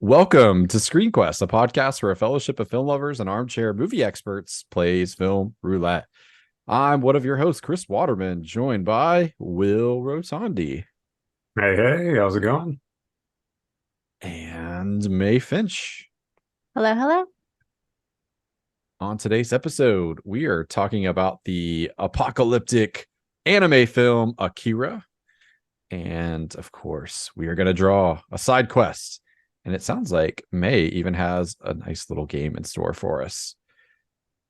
Welcome to Screen Quest, a podcast where a fellowship of film lovers and armchair movie experts plays film roulette. I'm one of your hosts, Chris Waterman, joined by Will Rotondi Hey, how's it going? and May Finch. Hello, hello. On today's episode, we are talking about the apocalyptic anime film Akira. And of course, we are going to draw a side quest. And it sounds like May even has a nice little game in store for us.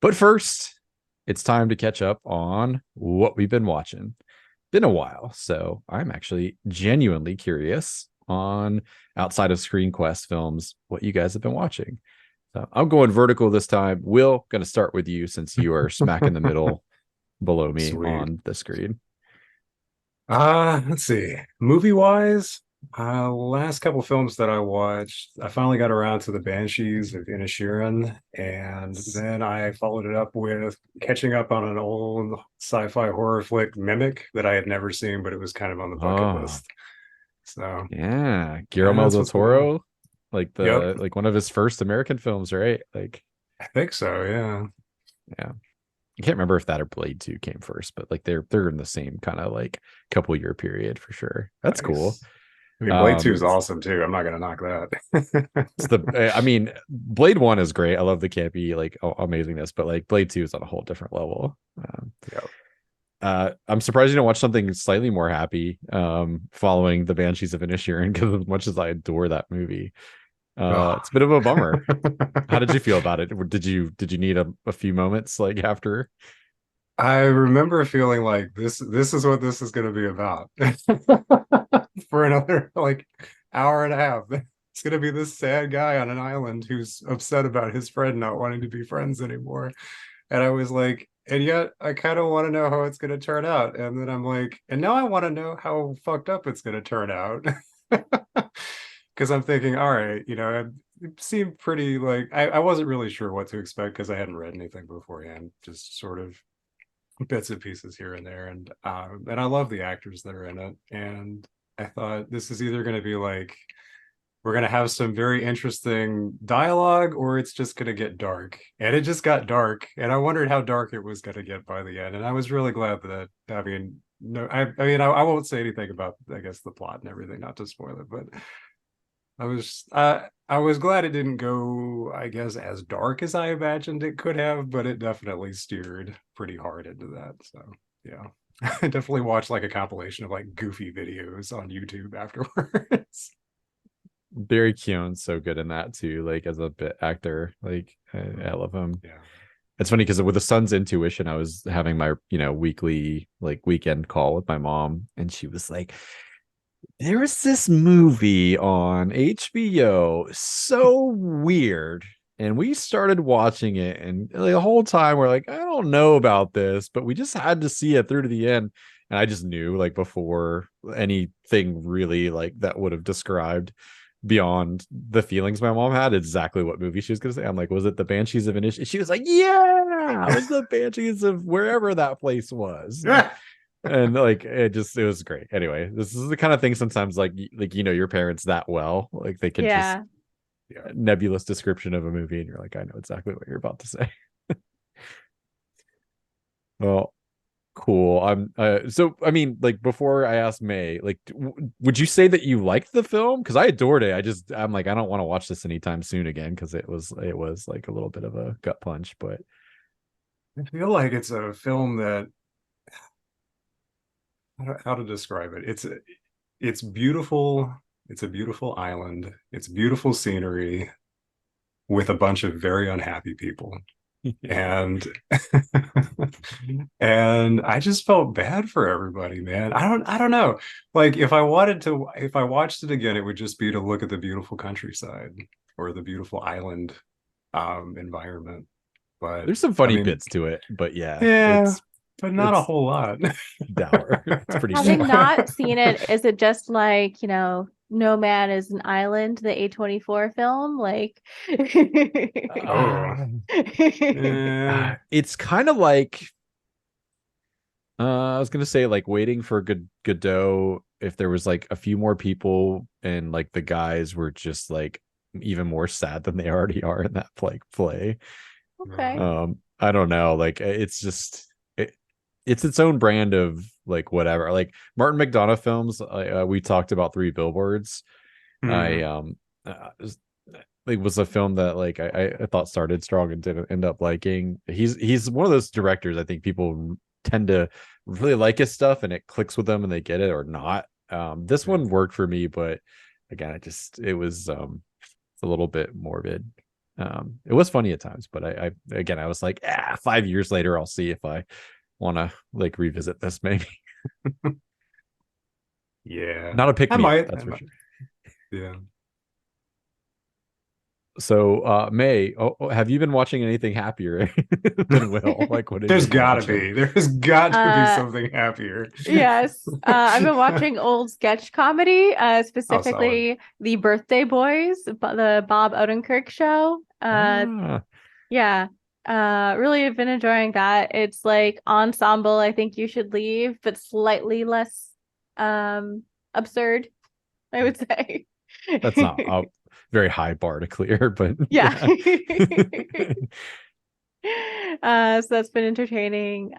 But first, it's time to catch up on what we've been watching. Been a while, so I'm actually genuinely curious on outside of Screen Quest films, what you guys have been watching. So I'm going vertical this time. Will, going to start with you since you are smack in the middle below me Sweet. on the screen. Let's see. Movie wise, last couple films that I watched, I finally got around to the Banshees of Inisherin, and then I followed it up with catching up on an old sci-fi horror flick, Mimic, that I had never seen, but it was kind of on the bucket list. So yeah, Guillermo del Toro, like one of his first American films, right? Like I think so, yeah. Yeah. I can't remember if that or Blade 2 came first, but like they're in the same kind of like couple year period for sure. That's Nice. cool. I mean, Blade 2 is awesome too. I'm not gonna knock that. I mean, Blade 1 is great. I love the campy, like amazingness, but like Blade 2 is on a whole different level. I'm surprised you don't watch something slightly more happy following the Banshees of Inisherin, because as much as I adore that movie, it's a bit of a bummer. How did you feel about it? Did you need a few moments like after? I remember feeling like this is what this is going to be about for another like hour and a half. It's going to be this sad guy on an island who's upset about his friend not wanting to be friends anymore. And I was like, and yet I kind of want to know how it's going to turn out. And then I'm like, and now I want to know how fucked up it's going to turn out. Because I'm thinking, all right, it seemed pretty like I wasn't really sure what to expect because I hadn't read anything beforehand, just sort of bits and pieces here and there. And I love the actors that are in it. And I thought this is either going to be like we're going to have some very interesting dialogue or it's just going to get dark. And it just got dark. And I wondered how dark it was going to get by the end. And I was really glad that, I mean, no, I won't say anything about, I guess, the plot and everything, not to spoil it, but I was glad it didn't go, I guess, as dark as I imagined it could have, but it definitely steered pretty hard into that. So yeah. I definitely watched like a compilation of like goofy videos on YouTube afterwards. Barry Keown's so good in that too, like as a bit actor. Like I love him. Yeah. It's funny because with the son's intuition, I was having my weekly like weekend call with my mom, and she was like, there was this movie on HBO, so weird. And we started watching it, and the whole time we're like, I don't know about this, but we just had to see it through to the end. And I just knew, like, before anything really like that would have described beyond the feelings my mom had, exactly what movie she was gonna say. I'm like, was it the Banshees of Inisherin? She was like, yeah, it was the Banshees of wherever that place was. And like it was great. Anyway, this is the kind of thing sometimes like your parents that well, like they can just nebulous description of a movie and you're like, I know exactly what you're about to say. Well, cool. So I mean, like, before I ask May, like, would you say that you liked the film? Because I adored it. I'm like, I don't want to watch this anytime soon again, because it was like a little bit of a gut punch. But I feel like it's a film that, how to describe it. It's beautiful. It's a beautiful island. It's beautiful scenery with a bunch of very unhappy people. And and I just felt bad for everybody, man. I don't know. Like if I watched it again, it would just be to look at the beautiful countryside or the beautiful island environment. But there's some funny bits to it. But yeah, but not a whole lot. Dour. It's pretty Having dour. not seen it, is it just like, Nomad is an Island, the A24 film? Like, it's kind of like, I was gonna say like Waiting for Godot, if there was like a few more people and like the guys were just like even more sad than they already are in that play. Okay. I don't know, like it's just it's its own brand of like whatever. Like Martin McDonough films, we talked about Three Billboards. I Mhm. it was a film that like I thought started strong and didn't end up liking. He's one of those directors I think people tend to really like his stuff and it clicks with them and they get it or not. This Yeah. one worked for me, but again, it was a little bit morbid. It was funny at times, but I again I was like, 5 years later, I'll see if I want to like revisit this maybe. Yeah. Not a pick I me up, might. that's I for might. sure. Yeah. So, May, have you been watching anything happier than Will? Like, what have you There's been gotta watching? be. There's got to be Uh, something happier. yes. I've been watching old sketch comedy, Oh, solid. specifically The Birthday Boys, the Bob Odenkirk show. Ah, Yeah. Really have been enjoying that. It's like ensemble, I think you should leave, but slightly less absurd, I would say. that's not a very high bar to clear, but Yeah. yeah. So that's been entertaining.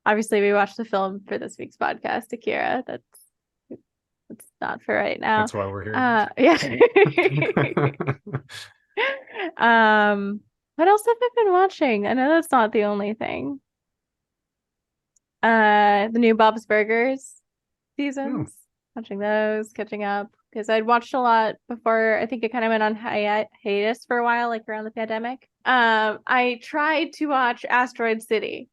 Obviously we watched the film for this week's podcast, Akira. That's not for right now. That's why we're here. Yeah. What else have I been watching? I know that's not the only thing. The new Bob's Burgers Oh. seasons. Watching those, catching up because I'd watched a lot before. I think it kind of went on hiatus for a while, like around the pandemic. I tried to watch Asteroid City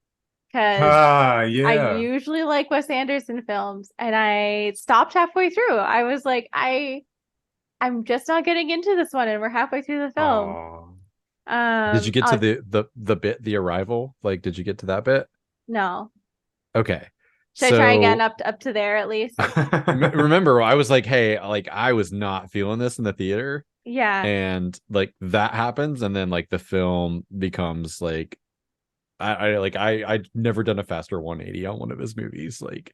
because Ah, I yeah. usually like Wes Anderson films, and I stopped halfway through. I was like, I'm just not getting into this one, and we're halfway through the film. Oh. Did you get to I'll, the bit, the arrival? Like, did you get to that bit? no. Okay. Should I try again So up to there at least? remember, I was like, hey, like I was not feeling this in the theater, Yeah. and like that happens, and then like the film becomes like I'd never done a faster 180 on one of his movies. Like,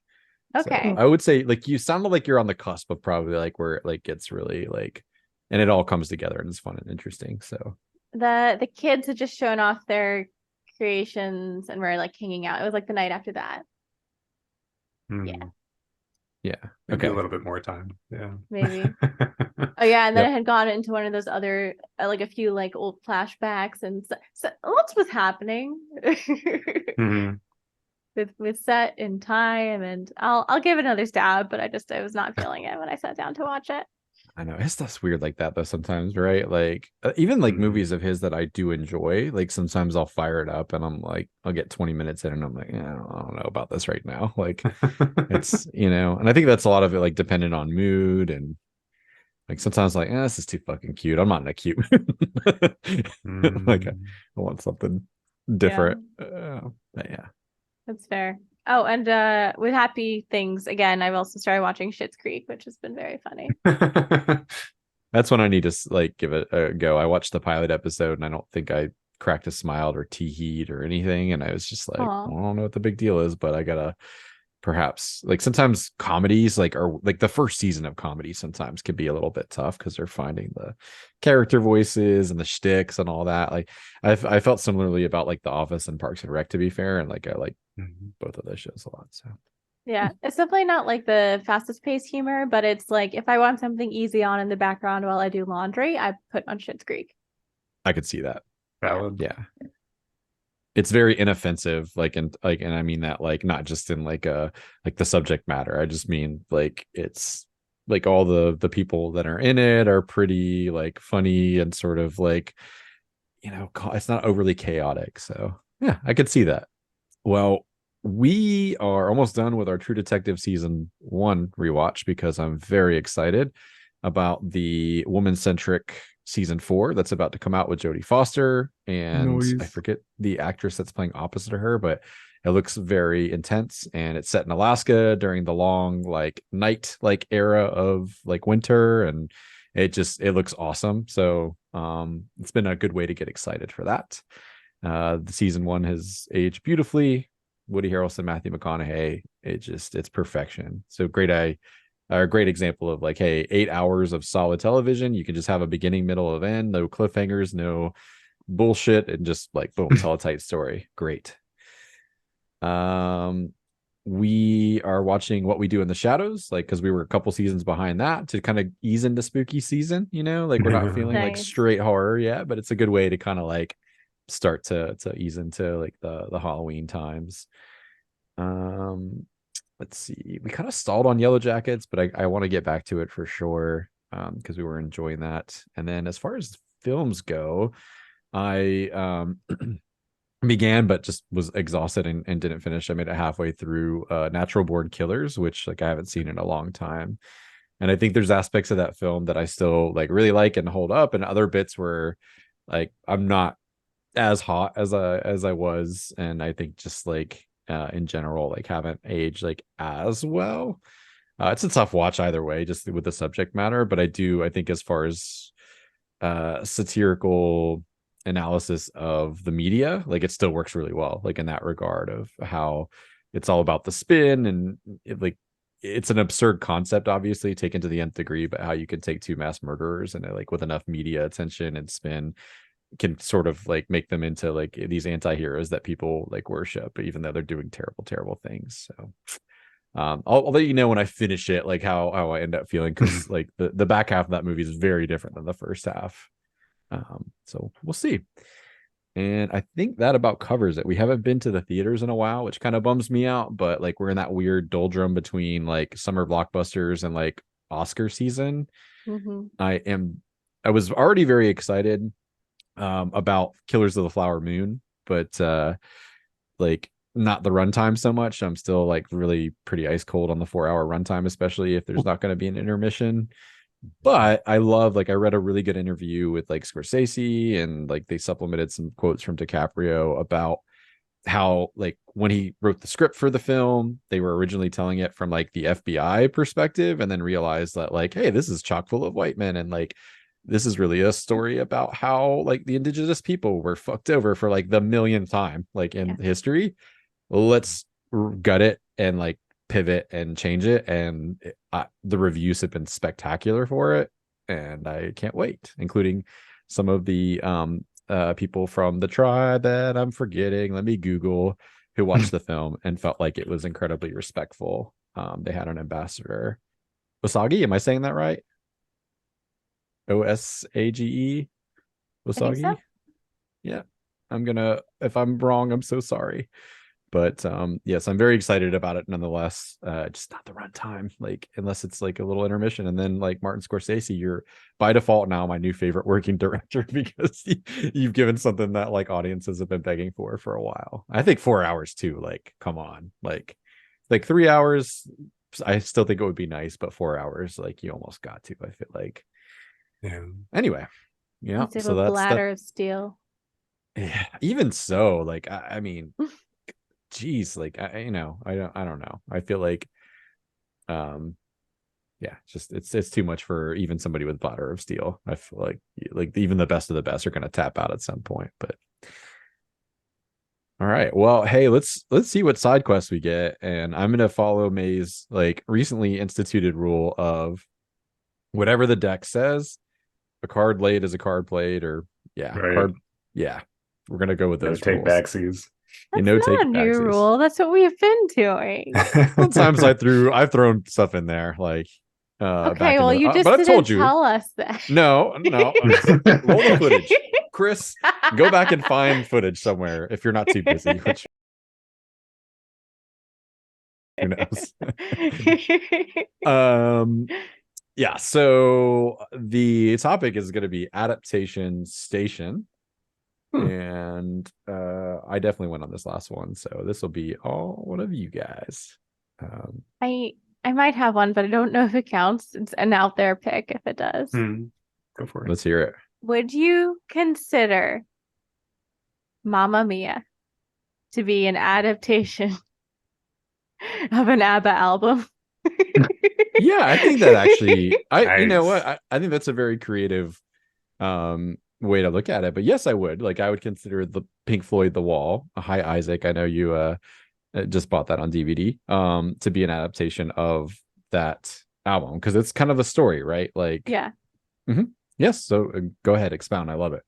so Okay. I would say like you sounded like you're on the cusp of probably like where it like gets really like, and it all comes together and it's fun and interesting. So The kids had just shown off their creations and were like hanging out. It was like the night after that. Yeah, Hmm. yeah, Maybe a okay, little bit more time. Yeah. maybe. Oh yeah, and then I yep. had gone into one of those other like a few like old flashbacks and lots was happening Mhm. with set and time and I'll give it another stab, but I was not feeling it when I sat down to watch it. I know his stuff's weird like that though sometimes, right? Like even like Mhm. movies of his that I do enjoy, like sometimes I'll fire it up and I'm like, I'll get 20 minutes in and I'm like, I don't know about this right now. Like it's, and I think that's a lot of it like dependent on mood and like sometimes like, this is too fucking cute. I'm not in a cute mood. Like I Mm. want something Yeah, different. But yeah. that's fair. Oh, and with happy things again, I've also started watching Schitt's Creek, which has been very funny. That's when I need to like give it a go. I watched the pilot episode and I don't think I cracked a smile or tee-heed or anything. And I was just like, Aw. well, I don't know what the big deal is, but I gotta perhaps like sometimes comedies like are like the first season of comedy sometimes can be a little bit tough because they're finding the character voices and the shticks and all that. Like I felt similarly about like The Office and Parks and Rec to be fair, and like I like Mhm. both of those shows a lot. So Yeah, it's definitely not like the fastest paced humor, but it's like if I want something easy on in the background while I do laundry, I put on Schitt's Creek. I could see that. Yeah. Valid. Yeah. It's very inoffensive, and I mean that like not just in like like the subject matter. I just mean like it's like all the people that are in it are pretty like funny and sort of like it's not overly chaotic. So yeah, I could see that. Well, we are almost done with our True Detective season 1 rewatch because I'm very excited about the woman centric season 4 that's about to come out with Jodie Foster, and I Noise. forget the actress that's playing opposite of her, but it looks very intense and it's set in Alaska during the long like night like era of like winter, and it looks awesome. So it's been a good way to get excited for that. The season 1 has aged beautifully. Woody Harrelson, Matthew McConaughey, it's perfection. So great. I are a great example of like, hey, 8 hours of solid television. You can just have a beginning, middle, of end, no cliffhangers, no bullshit, and just like boom, tell a tight story. Great. We are watching What We Do in the Shadows, like because we were a couple seasons behind that to kind of ease into spooky season, like we're not feeling like Nice. straight horror yet, but it's a good way to kind of like start to ease into like the Halloween times. Let's see, we kind of stalled on Yellow Jackets, but I want to get back to it for sure, because we were enjoying that. And then as far as films go, I began but just was exhausted and didn't finish. I made it halfway through Natural Born Killers, which like I haven't seen in a long time. And I think there's aspects of that film that I still like really like and hold up, and other bits where like I'm not as hot as I was, and I think just like in general like haven't aged like as well. It's a tough watch either way, just with the subject matter, but I think as far as satirical analysis of the media, like it still works really well, like in that regard of how it's all about the spin, and it's an absurd concept, obviously taken to the nth degree, but how you can take two mass murderers and like with enough media attention and spin can sort of like make them into like these anti-heroes that people like worship, even though they're doing terrible things. So I'll let you know when I finish it, like how I end up feeling, because like the back half of that movie is very different than the first half. So we'll see. And I think that about covers it. We haven't been to the theaters in a while, which kind of bums me out, but like we're in that weird doldrum between like summer blockbusters and like Oscar season. Mm-hmm. I was already very excited about Killers of the Flower Moon, but like not the runtime so much. I'm still like really pretty ice cold on the 4 hour runtime, especially if there's not going to be an intermission. But I love, like, I read a really good interview with like Scorsese, and like they supplemented some quotes from DiCaprio about how like when he wrote the script for the film, they were originally telling it from like the FBI perspective, and then realized that like, hey, this is chock full of white men, and like this is really a story about how like the indigenous people were fucked over for like the millionth time like in history. Let's gut it and like pivot and change it, and the reviews have been spectacular for it, and I can't wait, including some of the people from the tribe that I'm forgetting, let me Google, who watched the film and felt like it was incredibly respectful. They had an ambassador, Osage, am I saying that right? Osage, I think so. Osage. Yeah, if I'm wrong, I'm so sorry. But yes, I'm very excited about it nonetheless. Just not the runtime, like unless it's like a little intermission, and then like Martin Scorsese, you're by default now my new favorite working director, because you've given something that like audiences have been begging for a while. I think 4 hours too, like come on, like 3 hours I still think it would be nice, but 4 hours, like you almost got to, I feel like. Yeah. Anyway, yeah, Instead so of a that's bladder of steel. yeah, even so, like I mean geez, like I don't know, I feel like yeah, just it's too much for even somebody with bladder of steel. I feel like even the best of the best are going to tap out at some point. But all right, well, hey, let's see what side quests we get, and I'm going to follow May's like recently instituted rule of whatever the deck says, a card laid is a card played, or Right. card, yeah, we're going to go with No those take rules. backsies. That's no not take a new backsies. rule. That's what we have been doing. Sometimes I've thrown stuff in there, like Okay, well, you just but I've didn't told you. tell us that. No. Roll the footage, Chris. Go back and find footage somewhere if you're not too busy. Which who knows? Yeah. So the topic is going to be adaptation station. And I definitely went on this last one, so this will be all one of you guys. I might have one, but I don't know if it counts. It's an out there pick if it does. Go for it. Let's hear it. Would you consider Mamma Mia to be an adaptation of an ABBA album? Yeah, I think that actually, you know Nice. what? I think that's a very creative way to look at it. But yes, I would. Like, I would consider the Pink Floyd The Wall. Hi, Isaac. I know you just bought that on DVD. To be an adaptation of that album because it's kind of a story, right? Like, Yeah. yes. So go ahead, expound. I love it.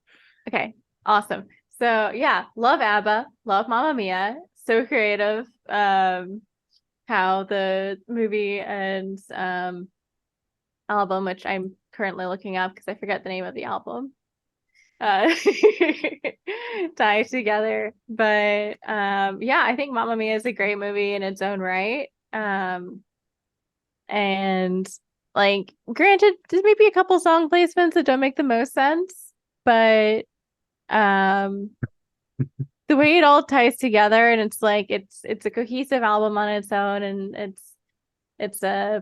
Okay. Awesome. So yeah, love ABBA, love Mamma Mia. So creative. How the movie and album, which I'm currently looking up because I forget the name of the album, uh tie together. But yeah, I think Mamma Mia is a great movie in its own right. And like, granted, there's maybe a couple song placements that don't make the most sense, but um the way it all ties together, and it's like it's a cohesive album on its own, and it's a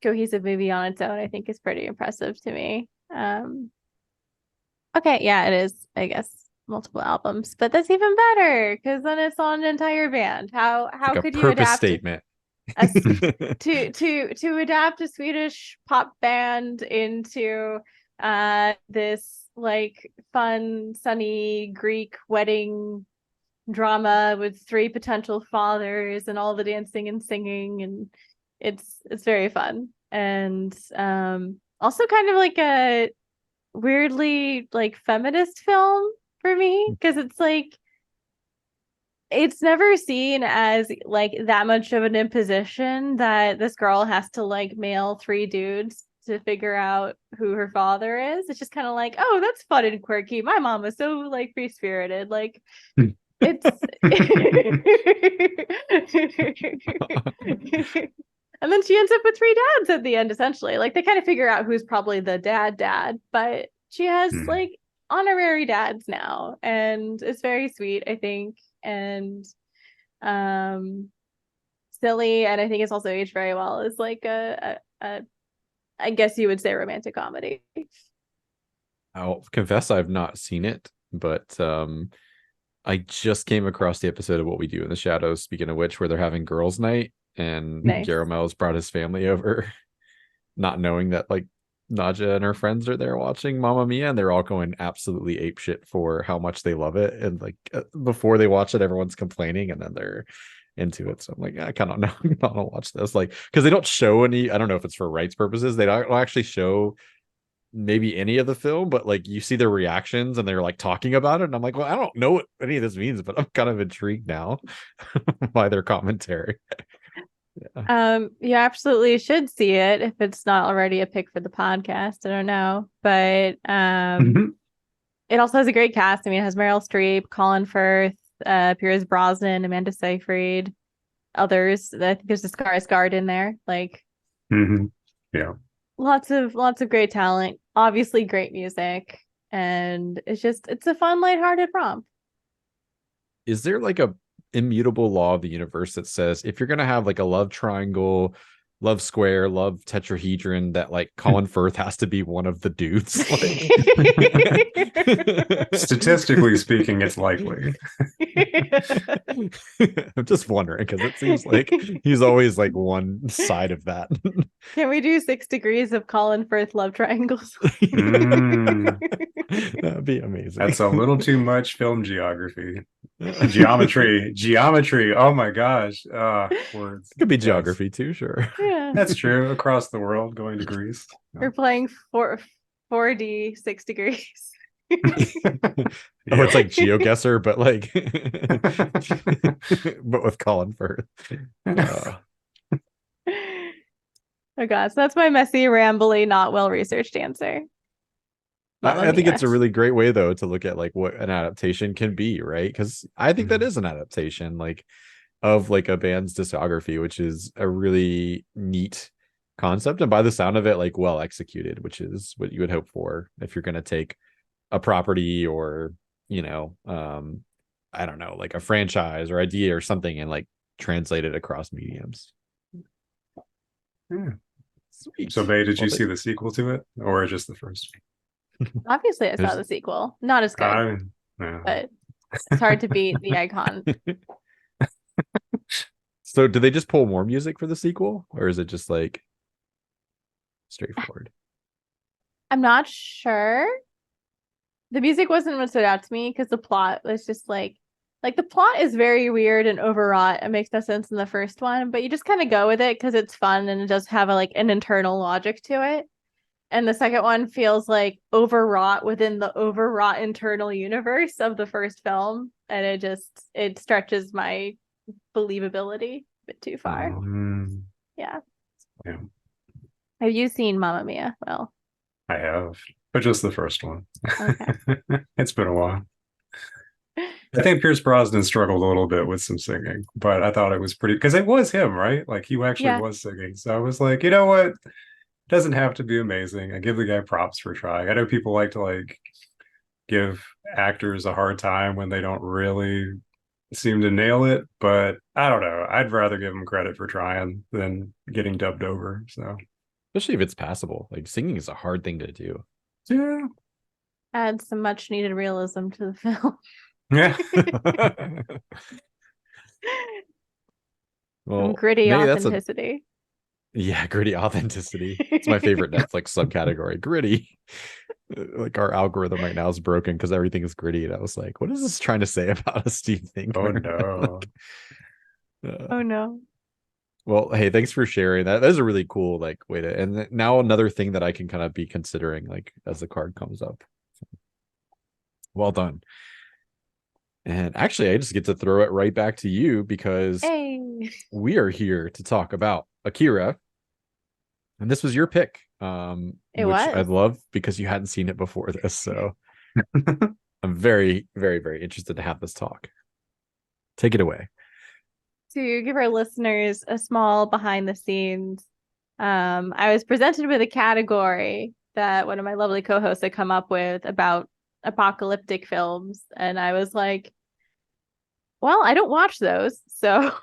cohesive movie on its own, I think is pretty impressive to me. Okay, yeah, it is, I guess, multiple albums, but that's even better because then it's on an entire band. How Like a could you purpose adapt statement. a to adapt a Swedish pop band into this like fun, sunny Greek wedding drama with three potential fathers and all the dancing and singing, and it's very fun. And also kind of like a weirdly like feminist film for me because it's like it's never seen as like that much of an imposition that this girl has to like mail three dudes to figure out who her father is. It's just kind of like, oh, that's fun and quirky. My mom was so like free spirited. Like it's and then she ends up with three dads at the end, essentially. Like they kind of figure out who's probably the dad, but she has like honorary dads now, and it's very sweet, I think, and silly, and I think it's also aged very well. It's like a I guess you would say romantic comedy. I'll confess I've not seen it, but I just came across the episode of What We Do in the Shadows, speaking of which, where they're having girls' night and Nice. Jaramel's brought his family over, not knowing that like Naja and her friends are there watching Mamma Mia, and they're all going absolutely apeshit for how much they love it. And like before they watch it, everyone's complaining, and then they're into it. So I'm like, I kind of know, I don't watch this, like, because they don't show any. I don't know if it's for rights purposes. They don't actually show maybe any of the film, but like you see their reactions and they're like talking about it, and I'm like, well, I don't know what any of this means, but I'm kind of intrigued now by their commentary. You absolutely should see it if it's not already a pick for the podcast. I don't know, but it also has a great cast. I mean, it has Meryl Streep, Colin Firth, Piers Brosnan, Amanda Seyfried, others. I think there's a Skarsgård in there. Like, yeah, lots of great talent. Obviously, great music, and it's a fun, lighthearted romp. Is there like a immutable law of the universe that says if you're gonna have like a love triangle, love square, love tetrahedron, that like Colin Firth has to be one of the dudes? Like... Statistically speaking, it's likely. I'm just wondering because it seems like he's always like one side of that. Can we do 6 degrees of Colin Firth love triangles? That'd be amazing. That's a little too much film geography. Geometry. Oh my gosh. Words. It could be geography too, sure. Yeah, that's true. Across the world, going to Greece. We're playing 4D 6 degrees. Oh, it's like GeoGuessr, but like, but with Colin Firth. Oh god, so that's my messy, rambly, not well researched answer. I think it's a really great way though to look at like what an adaptation can be, right? Because I think that is an adaptation, like, of like a band's discography, which is a really neat concept, and by the sound of it, like well executed, which is what you would hope for if you're going to take a property or, you know, I don't know, like a franchise or idea or something and like translate it across mediums. Yeah. Sweet. So, Bae, did you see the sequel to it or just the first? Obviously, I saw the sequel. Not as good, but it's hard to beat the icon. So, do they just pull more music for the sequel, or is it just like straightforward? I'm not sure. The music wasn't what stood out to me because the plot was just like Like the plot is very weird and overwrought. It makes no sense in the first one, but you just kind of go with it because it's fun and it does have like an internal logic to it. And the second one feels like overwrought within the overwrought internal universe of the first film, and it stretches my believability a bit too far. Yeah. Yeah, Have you seen Mamma Mia? Well, I have, but just the first one. okay. It's been a while. I think Pierce Brosnan struggled a little bit with some singing, but I thought it was pretty because it was him, right? Like he actually Yeah. was singing. So I was like, you know what? It doesn't have to be amazing. I give the guy props for trying. I know people like to like give actors a hard time when they don't really seem to nail it, but I don't know. I'd rather give them credit for trying than getting dubbed over. So Especially if it's passable. Like singing is a hard thing to do. yeah. Add some much needed realism to the film. Yeah. Some Well, gritty maybe that's a authenticity. yeah, gritty authenticity. It's my favorite Netflix subcategory, gritty. Like our algorithm right now is broken because everything is gritty. And I was like, what is this trying to say about us, do you think? Oh no. Oh no. Well, hey, thanks for sharing that. That's a really cool like way to, and now another thing that I can kind of be considering like as the card comes up. Well done. And actually, I just get to throw it right back to you because Hey. we are here to talk about Akira. And this was your pick, It which I was. love because you hadn't seen it before this. So I'm very, very, very interested to have this talk. Take it away. To give our listeners a small behind the scenes, I was presented with a category that one of my lovely co-hosts had come up with about apocalyptic films, and I was like, well, I don't watch those, so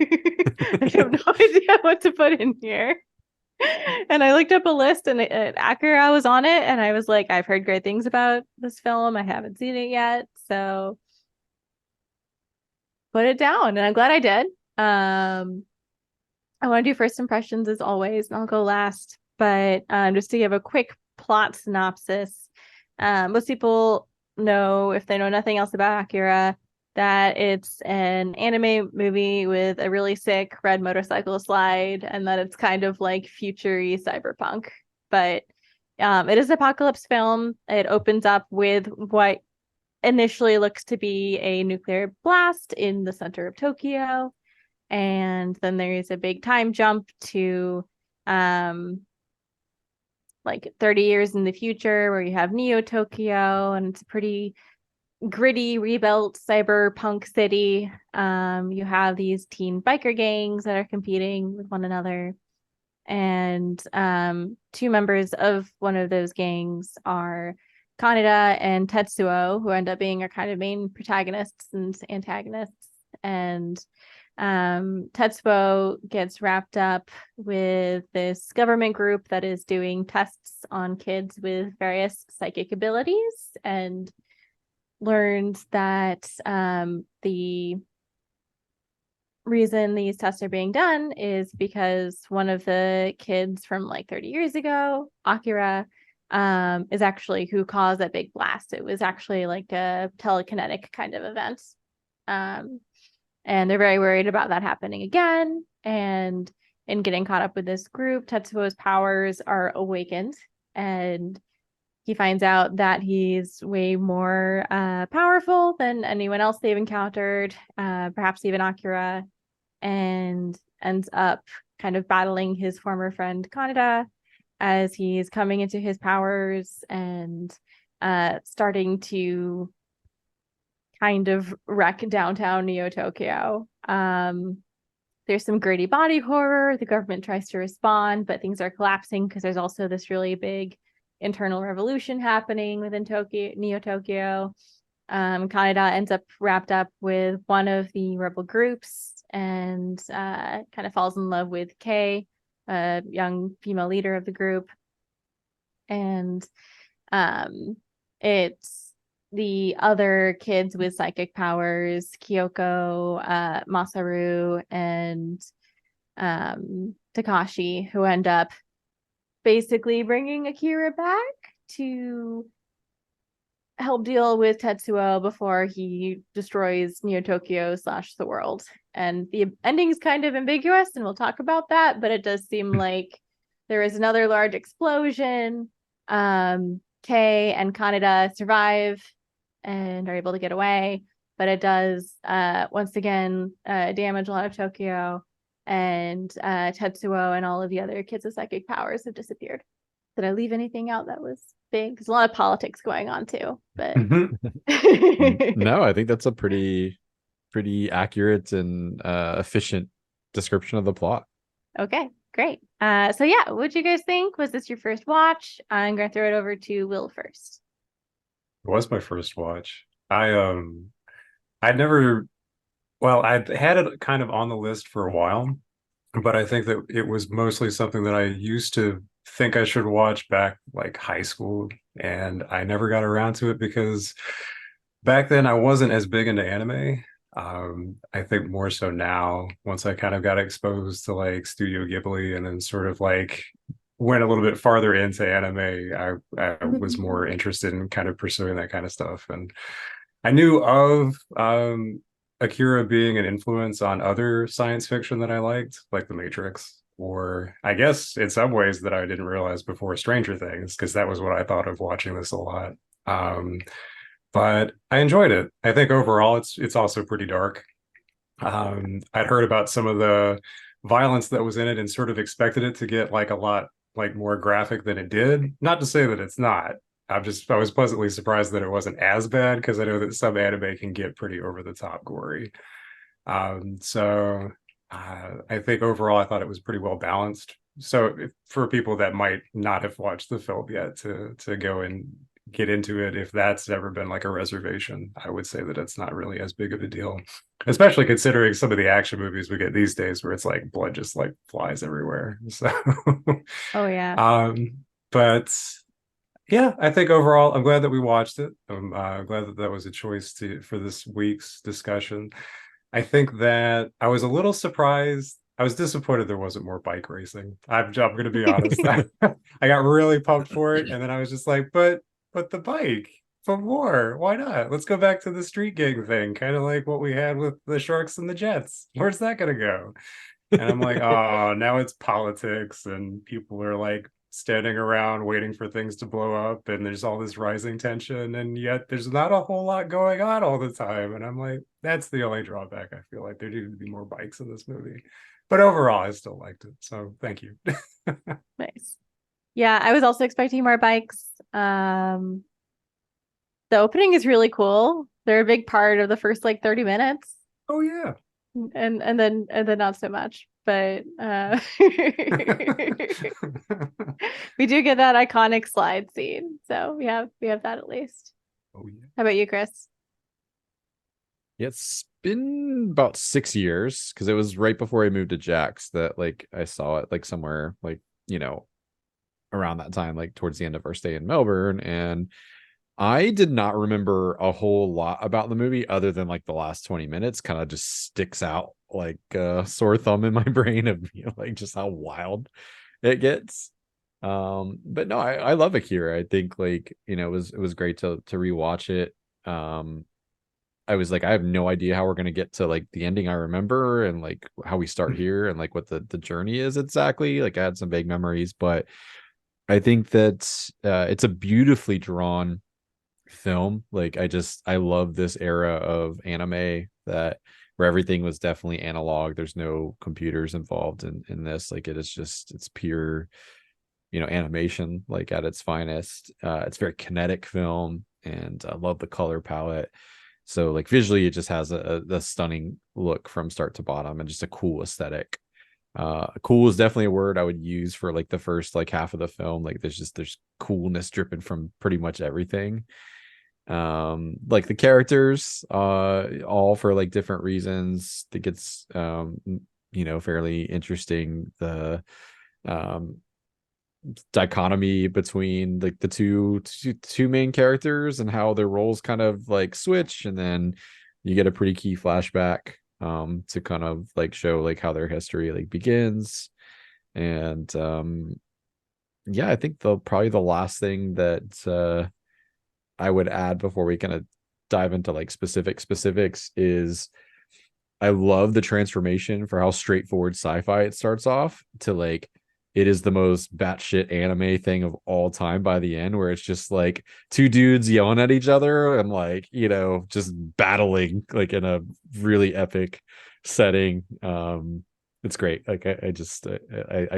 I have no idea what to put in here. And I looked up a list, and Akira was on it, and I was like, I've heard great things about this film. I haven't seen it yet, so put it down, and I'm glad I did. I want to do first impressions as always, and I'll go last. But just to give a quick plot synopsis, most people know, if they know nothing else about Akira, that it's an anime movie with a really sick red motorcycle slide, and that it's kind of like future-y cyberpunk. But it is an apocalypse film. It opens up with what initially looks to be a nuclear blast in the center of Tokyo. And then there's a big time jump to like 30 years in the future where you have Neo Tokyo, and it's a pretty gritty rebuilt cyberpunk city. You have these teen biker gangs that are competing with one another, and two members of one of those gangs are Kaneda and Tetsuo, who end up being our kind of main protagonists and antagonists. And Tetsuo gets wrapped up with this government group that is doing tests on kids with various psychic abilities, and learns that the reason these tests are being done is because one of the kids from like 30 years ago, Akira, is actually who caused that big blast. It was actually like a telekinetic kind of event. And they're very worried about that happening again. And in getting caught up with this group, Tetsuo's powers are awakened, and he finds out that he's way more powerful than anyone else they've encountered, perhaps even Akira, and ends up kind of battling his former friend Kaneda as he's coming into his powers and starting to kind of wreck downtown Neo Tokyo. There's some gritty body horror. The government tries to respond, but things are collapsing because there's also this really big internal revolution happening within Tokyo, Neo Tokyo. Kaneda ends up wrapped up with one of the rebel groups and kind of falls in love with Kei, a young female leader of the group. And it's the other kids with psychic powers, Kyoko, Masaru, and Takashi, who end up basically bringing Akira back to help deal with Tetsuo before he destroys Neo Tokyo / the world. And the ending is kind of ambiguous, and we'll talk about that, but it does seem like there is another large explosion. Kei and Kaneda survive and are able to get away, but it does once again damage a lot of Tokyo, and Tetsuo and all of the other kids with psychic powers have disappeared. Did I leave anything out that was big? There's a lot of politics going on too, but No, I think that's a pretty accurate and efficient description of the plot. Okay, great. So yeah, what'd you guys think? Was this your first watch? I'm gonna throw it over to Will first. It was my first watch. I'd never, well, I'd had it kind of on the list for a while, but I think that it was mostly something that I used to think I should watch back like high school, and I never got around to it because back then I wasn't as big into anime. I think more so now, once I kind of got exposed to like Studio Ghibli and then sort of like went a little bit farther into anime, I was more interested in kind of pursuing that kind of stuff. And I knew of Akira being an influence on other science fiction that I liked, like The Matrix, or I guess in some ways that I didn't realize before, Stranger Things, because that was what I thought of watching this a lot. But I enjoyed it. I think overall it's also pretty dark. I'd heard about some of the violence that was in it and sort of expected it to get like a lot like more graphic than it did. Not to say that it's not. I was pleasantly surprised that it wasn't as bad, because I know that some anime can get pretty over the top gory. So I think overall I thought it was pretty well balanced. So for people that might not have watched the film yet to go and get into it, if that's ever been like a reservation, I would say that it's not really as big of a deal, especially considering some of the action movies we get these days where it's like blood just like flies everywhere. So Oh yeah. But yeah, I think overall I'm glad that we watched it. I'm glad that that was a choice for this week's discussion. I think that I was a little surprised. I was disappointed there wasn't more bike racing. I'm going to be honest. I got really pumped for it, and then I was just like, but the bike for more. Why not? Let's go back to the street gang thing, kind of like what we had with the Sharks and the Jets. Where's that going to go? And I'm like, oh, now it's politics, and people are like standing around waiting for things to blow up, and there's all this rising tension, and yet there's not a whole lot going on all the time. And I'm like, that's the only drawback. I feel like there needed to be more bikes in this movie. But overall, I still liked it. So thank you. Nice. Yeah, I was also expecting more bikes. The opening is really cool. They're a big part of the first like 30 minutes. Oh yeah. And then not so much. But we do get that iconic slide scene. So we have that at least. Oh yeah. How about you, Chris? Yeah, it's been about 6 years, because it was right before I moved to Jax that like I saw it like somewhere like, around that time, like towards the end of our stay in Melbourne. And I did not remember a whole lot about the movie other than like the last 20 minutes kind of just sticks out like a sore thumb in my brain of like just how wild it gets. But no, I love Akira. I think like, it was great to rewatch it. I was like, I have no idea how we're going to get to like the ending I remember, and like how we start here, and like what the journey is exactly. Like I had some vague memories, but I think that it's a beautifully drawn film. Like I love this era of anime that where everything was definitely analog. There's no computers involved in this. Like it's pure, animation like at its finest. It's very kinetic film, and I love the color palette. So like visually it just has a stunning look from start to bottom, and just a cool aesthetic. Cool is definitely a word I would use for like the first like half of the film. Like there's coolness dripping from pretty much everything. Like the characters, all for like different reasons. I think it's fairly interesting, the dichotomy between like the two main characters and how their roles kind of like switch, and then you get a pretty key flashback to kind of like show like how their history like begins. And yeah, I think probably the last thing that I would add before we kind of dive into like specifics is I love the transformation for how straightforward sci-fi it starts off to like it is the most batshit anime thing of all time by the end, where it's just like two dudes yelling at each other and like, just battling like in a really epic setting. It's great. Like I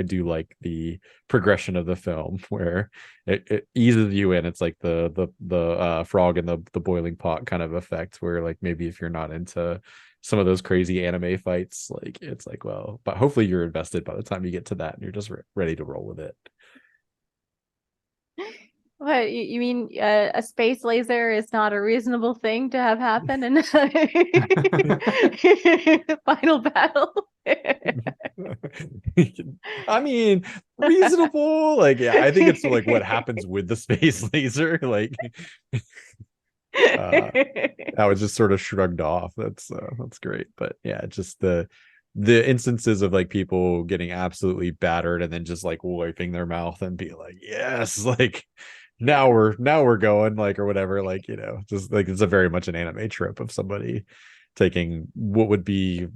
do like the progression of the film where it eases you in. It's like the frog in the boiling pot kind of effect, where like maybe if you're not into some of those crazy anime fights, like it's like, well, but hopefully you're invested by the time you get to that and you're just ready to roll with it. What you mean? A space laser is not a reasonable thing to have happen in final battle. I mean, reasonable. Like, yeah, I think it's like what happens with the space laser. Like, I was just sort of shrugged off. That's great. But yeah, just the instances of like people getting absolutely battered and then just like wiping their mouth and be like, yes, like now we're going, like, or whatever, like, just like it's a very much an anime trope of somebody taking what would be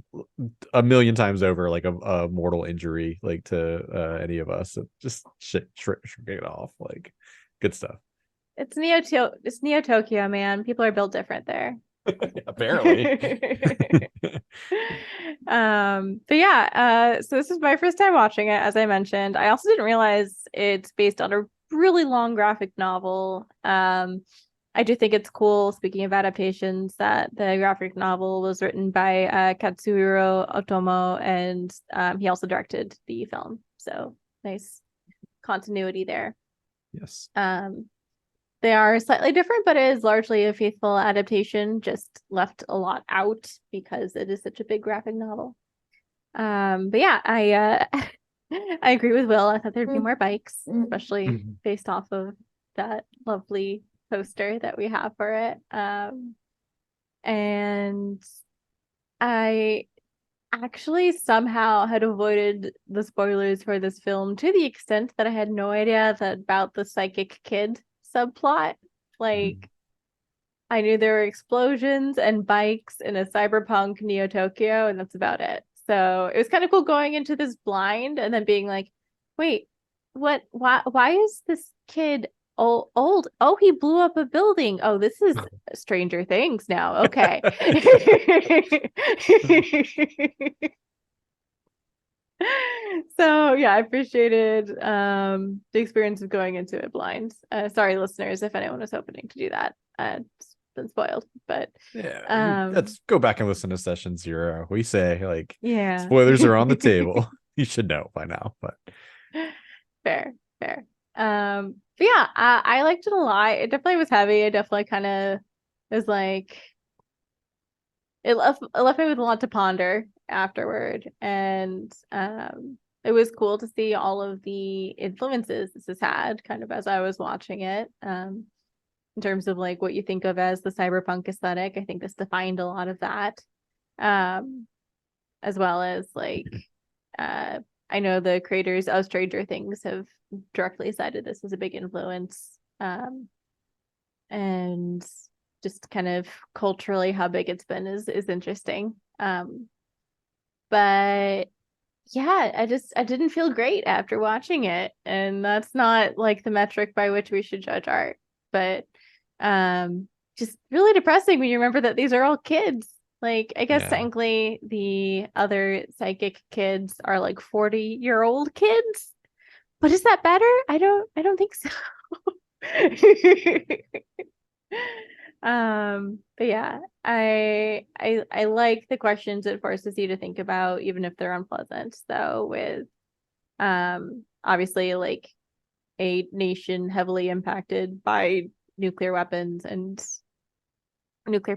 a million times over like a mortal injury like to any of us. It just shrugging it off, like good stuff. It's Neo Tokyo, man. People are built different there. Apparently. But yeah, so this is my first time watching it, as I mentioned. I also didn't realize it's based on a really long graphic novel. I do think it's cool, speaking of adaptations, that the graphic novel was written by Katsuhiro Otomo, and he also directed the film. So nice continuity there. Yes. They are slightly different, but it is largely a faithful adaptation, just left a lot out because it is such a big graphic novel. But yeah, I I agree with Will. I thought there'd be more bikes, especially based off of that lovely poster that we have for it. And I actually somehow had avoided the spoilers for this film to the extent that I had no idea that about the psychic kid subplot. Like, I knew there were explosions and bikes in a cyberpunk Neo Tokyo, and that's about it. So it was kind of cool going into this blind and then being like, wait, why is this kid old? Oh, he blew up a building. Oh, this is Stranger Things now. Okay. So yeah, I appreciated the experience of going into it blind. Sorry, listeners, if anyone was hoping to do that. It's been spoiled, but yeah, let's go back and listen to session 0. We say like, yeah, spoilers are on the table. You should know by now, but fair. But yeah, I liked it a lot. It definitely was heavy. It definitely kind of was like it left me with a lot to ponder afterward, and it was cool to see all of the influences this has had kind of as I was watching it. In terms of like what you think of as the cyberpunk aesthetic, I think this defined a lot of that. As well as like I know the creators of Stranger Things have directly cited this as a big influence. And just kind of culturally how big it's been is interesting. But yeah, I didn't feel great after watching it, and that's not like the metric by which we should judge art, but just really depressing when you remember that these are all kids. Like, I guess technically the other psychic kids are like 40-year-old kids, but is that better? I don't think so. But yeah, I like the questions it forces you to think about, even if they're unpleasant. So with obviously like a nation heavily impacted by nuclear weapons and nuclear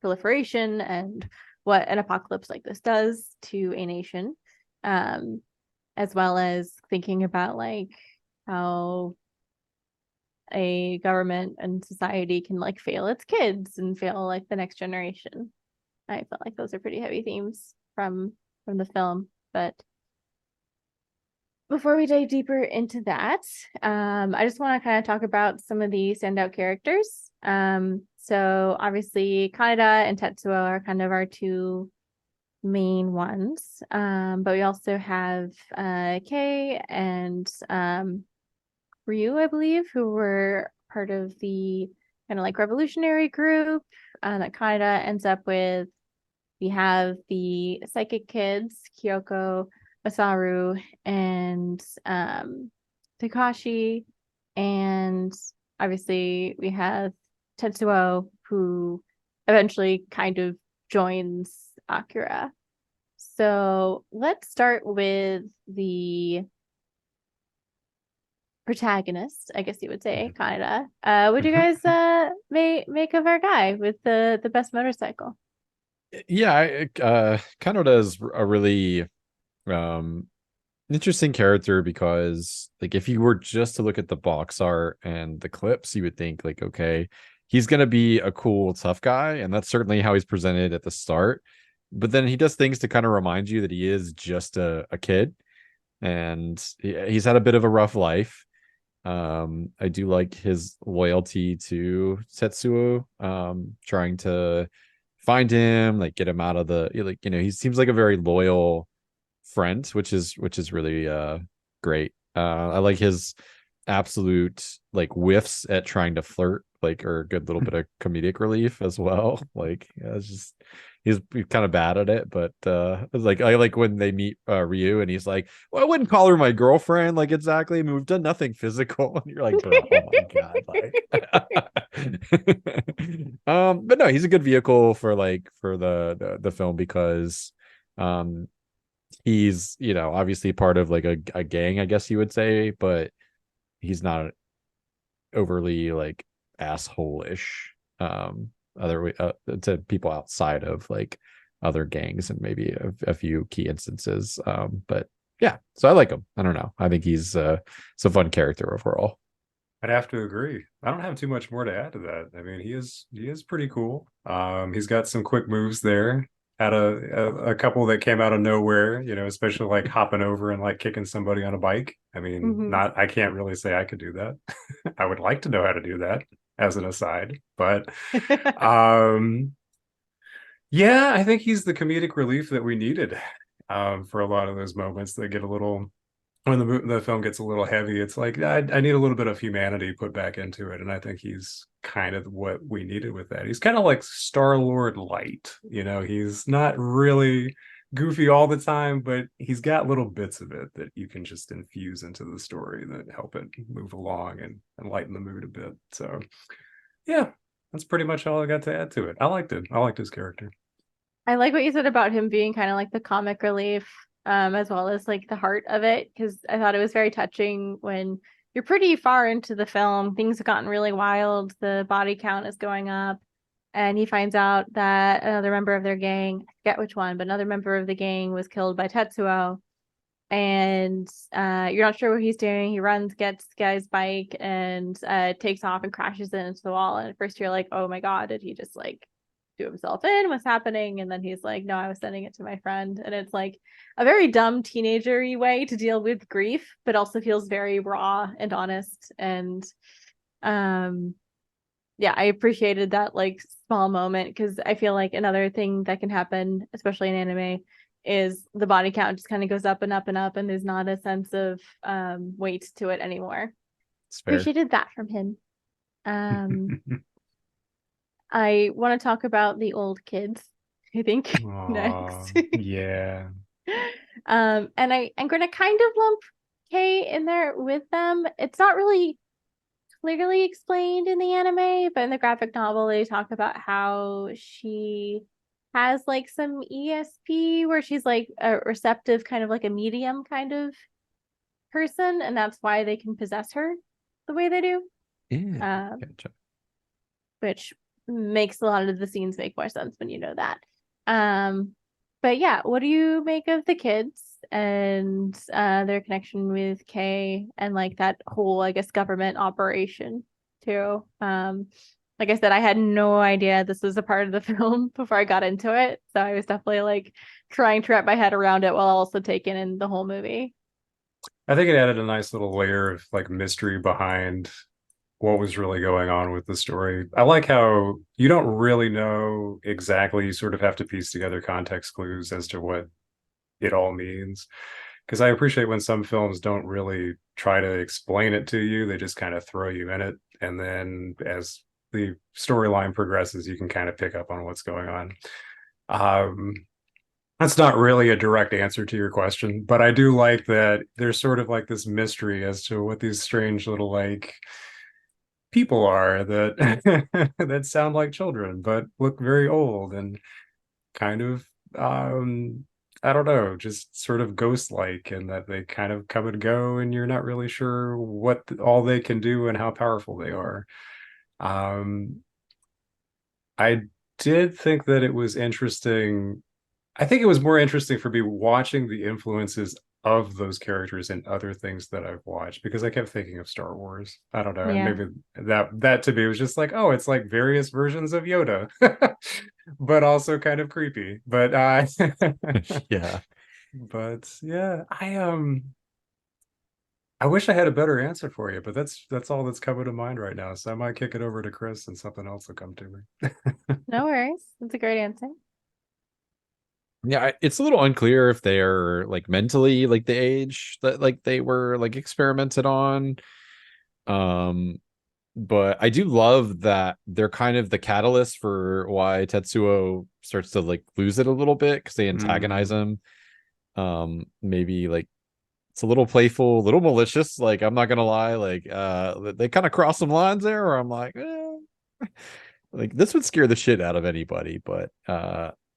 proliferation, and what an apocalypse like this does to a nation, as well as thinking about like how a government and society can like fail its kids and fail like the next generation. I felt like those are pretty heavy themes from the film, but before we dive deeper into that, I just want to kind of talk about some of the standout characters. So obviously Kaneda and Tetsuo are kind of our two main ones. But we also have Kei and Ryu, I believe, who were part of the kind of like revolutionary group that Kaneda ends up with. We have the psychic kids, Kyoko, Masaru, and Takashi. And obviously, we have Tetsuo, who eventually kind of joins Akira. So let's start with the protagonist, I guess you would say, Kaneda. What do you guys make of our guy with the best motorcycle? Yeah, Kanoda is a really interesting character because like if you were just to look at the box art and the clips, you would think like, okay, he's gonna be a cool tough guy, and that's certainly how he's presented at the start. But then he does things to kind of remind you that he is just a kid, and he's had a bit of a rough life. I do like his loyalty to Tetsuo, trying to find him, like get him out of the like, he seems like a very loyal friend, which is really great. I like his absolute like whiffs at trying to flirt, like, or a good little bit of comedic relief as well. Like, yeah, it's just he's kind of bad at it, but it's like I like when they meet Ryu and he's like, well, I wouldn't call her my girlfriend, like exactly. I mean, we've done nothing physical. And you're like, bro, oh my god, like but no, he's a good vehicle for like for the film because he's obviously part of like a gang, I guess you would say, but he's not overly like asshole-ish other to people outside of like other gangs and maybe a few key instances. But yeah, so I like him. I don't know, I think he's a fun character overall. I'd have to agree. I don't have too much more to add to that. I mean, he is pretty cool. He's got some quick moves there. Had a couple that came out of nowhere, especially like hopping over and like kicking somebody on a bike. I mean, Mhm. not I can't really say I could do that. I would like to know how to do that as an aside, but um yeah, I think he's the comedic relief that we needed for a lot of those moments that get a little when the film gets a little heavy. It's like I need a little bit of humanity put back into it, and I think he's kind of what we needed with that. He's kind of like Star-Lord light, he's not really goofy all the time, but he's got little bits of it that you can just infuse into the story that help it move along and lighten the mood a bit. So yeah, that's pretty much all I got to add to it. I liked it. I liked his character. I like what you said about him being kind of like the comic relief, as well as like the heart of it, because I thought it was very touching when you're pretty far into the film, things have gotten really wild, the body count is going up, and he finds out that another member of their gang, I forget which one, but another member of the gang was killed by Tetsuo. And you're not sure what he's doing. He runs, gets the guy's bike, and takes off and crashes into the wall. And at first you're like, oh my God, did he just like do himself in? What's happening? And then he's like, no, I was sending it to my friend. And it's like a very dumb teenager-y way to deal with grief, but also feels very raw and honest. And um yeah, I appreciated that like small moment because I feel like another thing that can happen, especially in anime, is the body count just kind of goes up and up and up, and there's not a sense of weight to it anymore. It's fair. Appreciated that from him. Um, I want to talk about the old kids, I think, Aw, next. yeah. And I'm going to kind of lump Kay in there with them. It's not really clearly explained in the anime, but in the graphic novel, they talk about how she has like some ESP where she's like a receptive, kind of like a medium kind of person, and that's why they can possess her the way they do. Yeah, Um, gotcha. which makes a lot of the scenes make more sense when you know that. Um, but yeah, what do you make of the kids and their connection with Kay and like that whole, I guess, government operation too? Like I said, I had no idea this was a part of the film before I got into it, so I was definitely like trying to wrap my head around it while also taking in the whole movie. I think it added a nice little layer of like mystery behind what was really going on with the story. I like how you don't really know exactly, you sort of have to piece together context clues as to what it all means. Because I appreciate when some films don't really try to explain it to you, they just kind of throw you in it. And then as the storyline progresses, you can kind of pick up on what's going on. Um, that's not really a direct answer to your question, but I do like that there's sort of like this mystery as to what these strange little like people are that that sound like children but look very old and kind of I don't know, just sort of ghost-like, and that they kind of come and go and you're not really sure what all they can do and how powerful they are. Um, I did think that it was interesting. I think it was more interesting for me watching the influences of those characters in other things that I've watched, because I kept thinking of Star Wars. I don't know, and Yeah. maybe that to me was just like, oh, it's like various versions of Yoda, but also kind of creepy. But Yeah. but yeah, I wish I had a better answer for you, but that's all that's coming to mind right now. So I might kick it over to Chris and something else will come to me. No worries. That's a great answer. Yeah, it's a little unclear if they're like mentally like the age that like they were like experimented on. Um, but I do love that they're kind of the catalyst for why Tetsuo starts to like lose it a little bit because they antagonize Mm, him. Maybe like it's a little playful, a little malicious. Like I'm not gonna lie, like they kind of cross some lines there where I'm like, like this would scare the shit out of anybody. But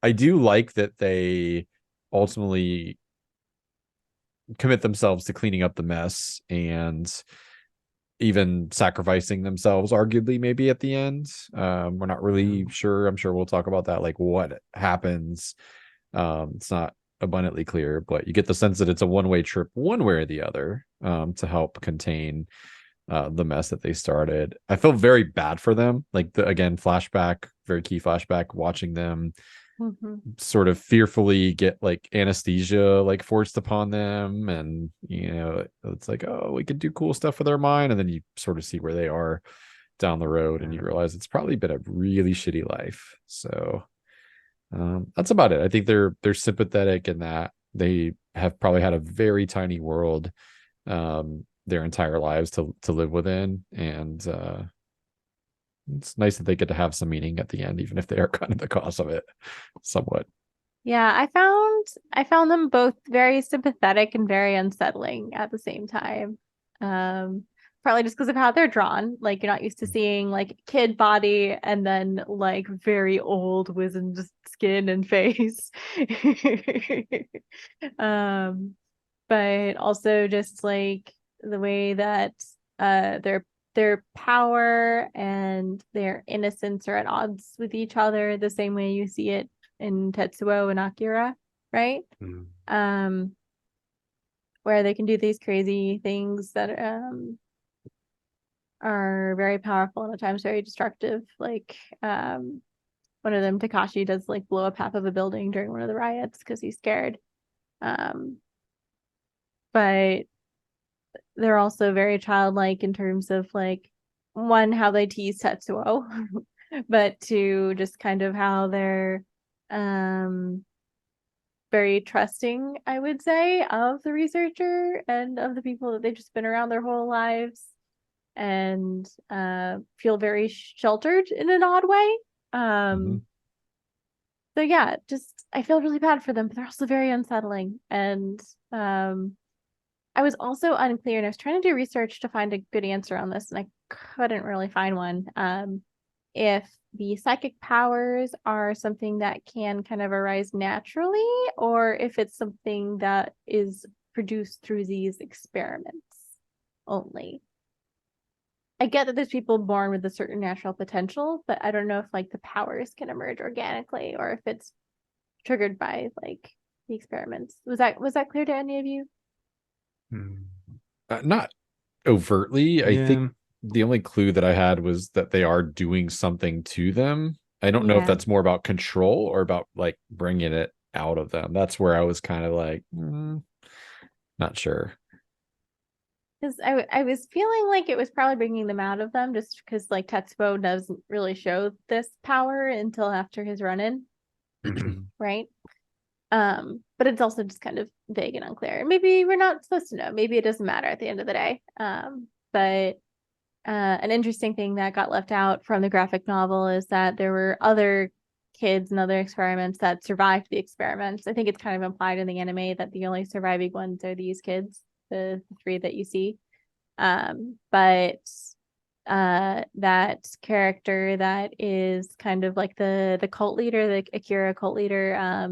I do like that they ultimately commit themselves to cleaning up the mess and even sacrificing themselves arguably maybe at the end. We're not yeah. really sure. I'm sure we'll talk about that, like what happens. It's not abundantly clear, but you get the sense that it's a one-way trip one way or the other, to help contain the mess that they started. I felt very bad for them, like again, flashback, very key flashback, watching them Mhm. sort of fearfully get like anesthesia like forced upon them, and it's like, oh, we could do cool stuff with our mind, and then you sort of see where they are down the road and you Yeah. realize it's probably been a really shitty life. So that's about it. I think they're sympathetic in that they have probably had a very tiny world their entire lives to live within, and it's nice that they get to have some meaning at the end, even if they are kind of the cause of it somewhat. Yeah, I found them both very sympathetic and very unsettling at the same time. Um, Partly just because of how they're drawn. Like you're not used to seeing like kid body and then like very old wizened skin and face. Um, but also just like the way that their power and their innocence are at odds with each other, the same way you see it in Tetsuo and Akira, right? Mm. Um, where they can do these crazy things that are very powerful and at times very destructive. Like one of them, Takashi, does like blow up half of a building during one of the riots because he's scared. Um, but they're also very childlike in terms of like one, how they tease Tetsuo, but two, just kind of how they're um very trusting, I would say, of the researcher and of the people that they've just been around their whole lives, and feel very sheltered in an odd way. Mhm. So yeah, just I feel really bad for them, but they're also very unsettling. And I was also unclear, and I was trying to do research to find a good answer on this, and I couldn't really find one. If the psychic powers are something that can kind of arise naturally, or if it's something that is produced through these experiments only. I get that there's people born with a certain natural potential, but I don't know if like the powers can emerge organically or if it's triggered by like the experiments. Was that clear to any of you? Mm. Not overtly. I think Yeah. the only clue that I had was that they are doing something to them. I don't know if Yeah. that's more about control or about like bringing it out of them. That's where I was kind of like, not sure. Because I was feeling like it was probably bringing them out of them just because like Tetsuo doesn't really show this power until after his run-in, Mhm. right? But it's also just kind of vague and unclear. And maybe we're not supposed to know. Maybe it doesn't matter at the end of the day. But an interesting thing that got left out from the graphic novel is that there were other kids and other experiments that survived the experiments. I think it's kind of implied in the anime that the only surviving ones are these kids, the three that you see. But that character that is kind of like the cult leader, the Akira cult leader,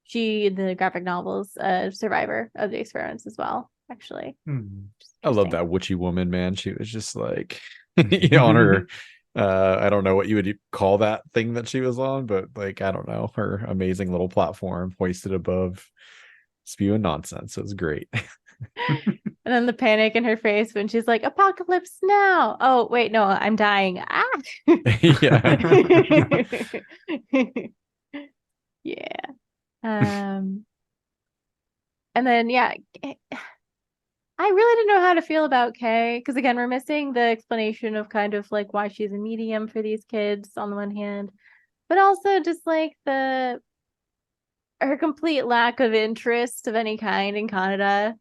she in the graphic novels a survivor of the experiments as well, actually. Hmm. I love that witchy woman, man. She was just like on her I don't know what you would call that thing that she was on, but like I don't know, her amazing little platform hoisted above spewing nonsense. It was great. And then the panic in her face when she's like, "Apocalypse now!" Oh, wait, no, I'm dying. Ah. Yeah. Yeah. And then yeah, I really didn't know how to feel about Kay because again, we're missing the explanation of kind of like why she's a medium for these kids on the one hand, but also just like the her complete lack of interest of any kind in Canada.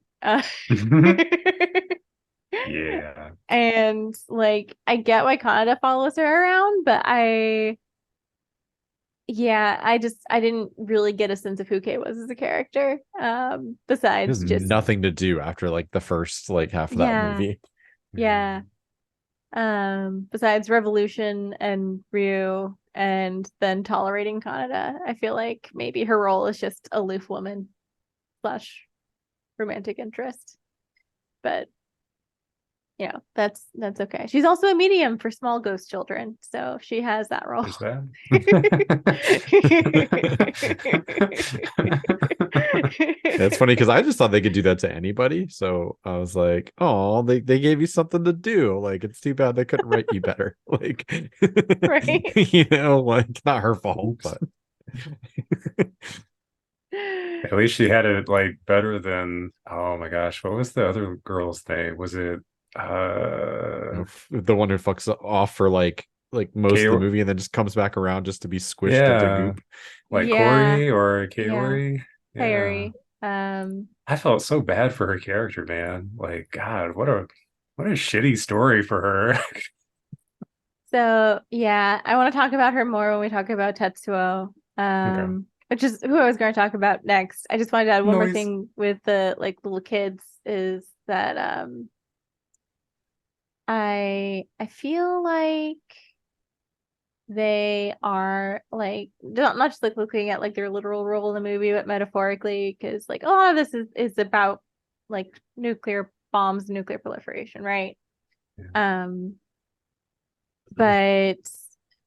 Yeah. And like I get why Kaneda follows her around, but I didn't really get a sense of who Kay was as a character. There's Besides just nothing to do after like the first like half of that yeah, movie. yeah. Besides Revolution and Ryu and then tolerating Kaneda, I feel like maybe her role is just aloof woman slash romantic interest. But that's okay. She's also a medium for small ghost children, so she has that role. There's that. It's funny because I just thought they could do that to anybody. So I was like, oh, they gave you something to do. Like, it's too bad they couldn't write you better. Like, Right. like not her fault, Oops. but At least she had it like better than, oh my gosh, what was the other girl's name? Was it the one who fucks off for like most Kay? of the movie and then just comes back around just to be squished into Yeah, goop. like Yeah, Corey or yeah. Kaori? Yeah. Fairy. Um, I felt so bad for her character, man. Like, God, what a shitty story for her. so yeah, I want to talk about her more when we talk about Tetsuo. Okay. Which is who I was going to talk about next. I just wanted to add one more Noise. thing with the like little kids is that I feel like they are like not just like looking at like their literal role in the movie, but metaphorically, because like a lot of this is about like nuclear bombs, nuclear proliferation, right? Yeah. But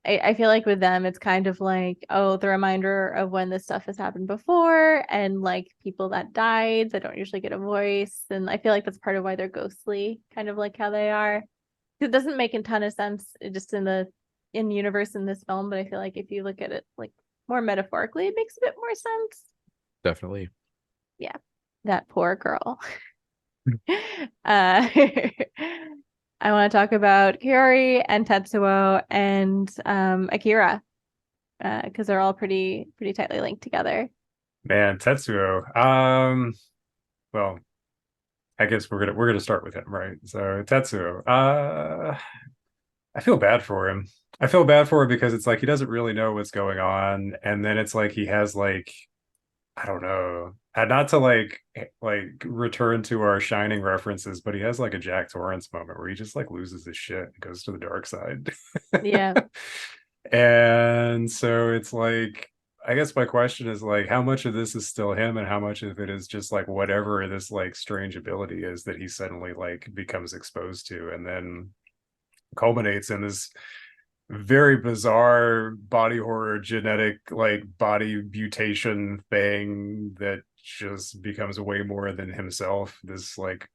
I feel like with them, it's kind of like, oh, the reminder of when this stuff has happened before and like people that died that don't usually get a voice. And I feel like that's part of why they're ghostly, kind of like how they are. It doesn't make a ton of sense just in the in universe in this film, but I feel like if you look at it like more metaphorically, it makes a bit more sense. Definitely. Yeah, that poor girl. I want to talk about Kiori and Tetsuo and Akira because they're all pretty tightly linked together. Man, Tetsuo. Well, I guess we're gonna start with him, right? So Tetsuo. I feel bad for him. I feel bad for him because it's like he doesn't really know what's going on, and then it's like he has like I don't know, and not to like return to our Shining references, but he has like a Jack Torrance moment where he just like loses his shit and goes to the dark side. Yeah. And so it's like I guess my question is like how much of this is still him and how much of it is just like whatever this like strange ability is that he suddenly like becomes exposed to and then culminates in this very bizarre body horror genetic like body mutation thing that just becomes way more than himself, this like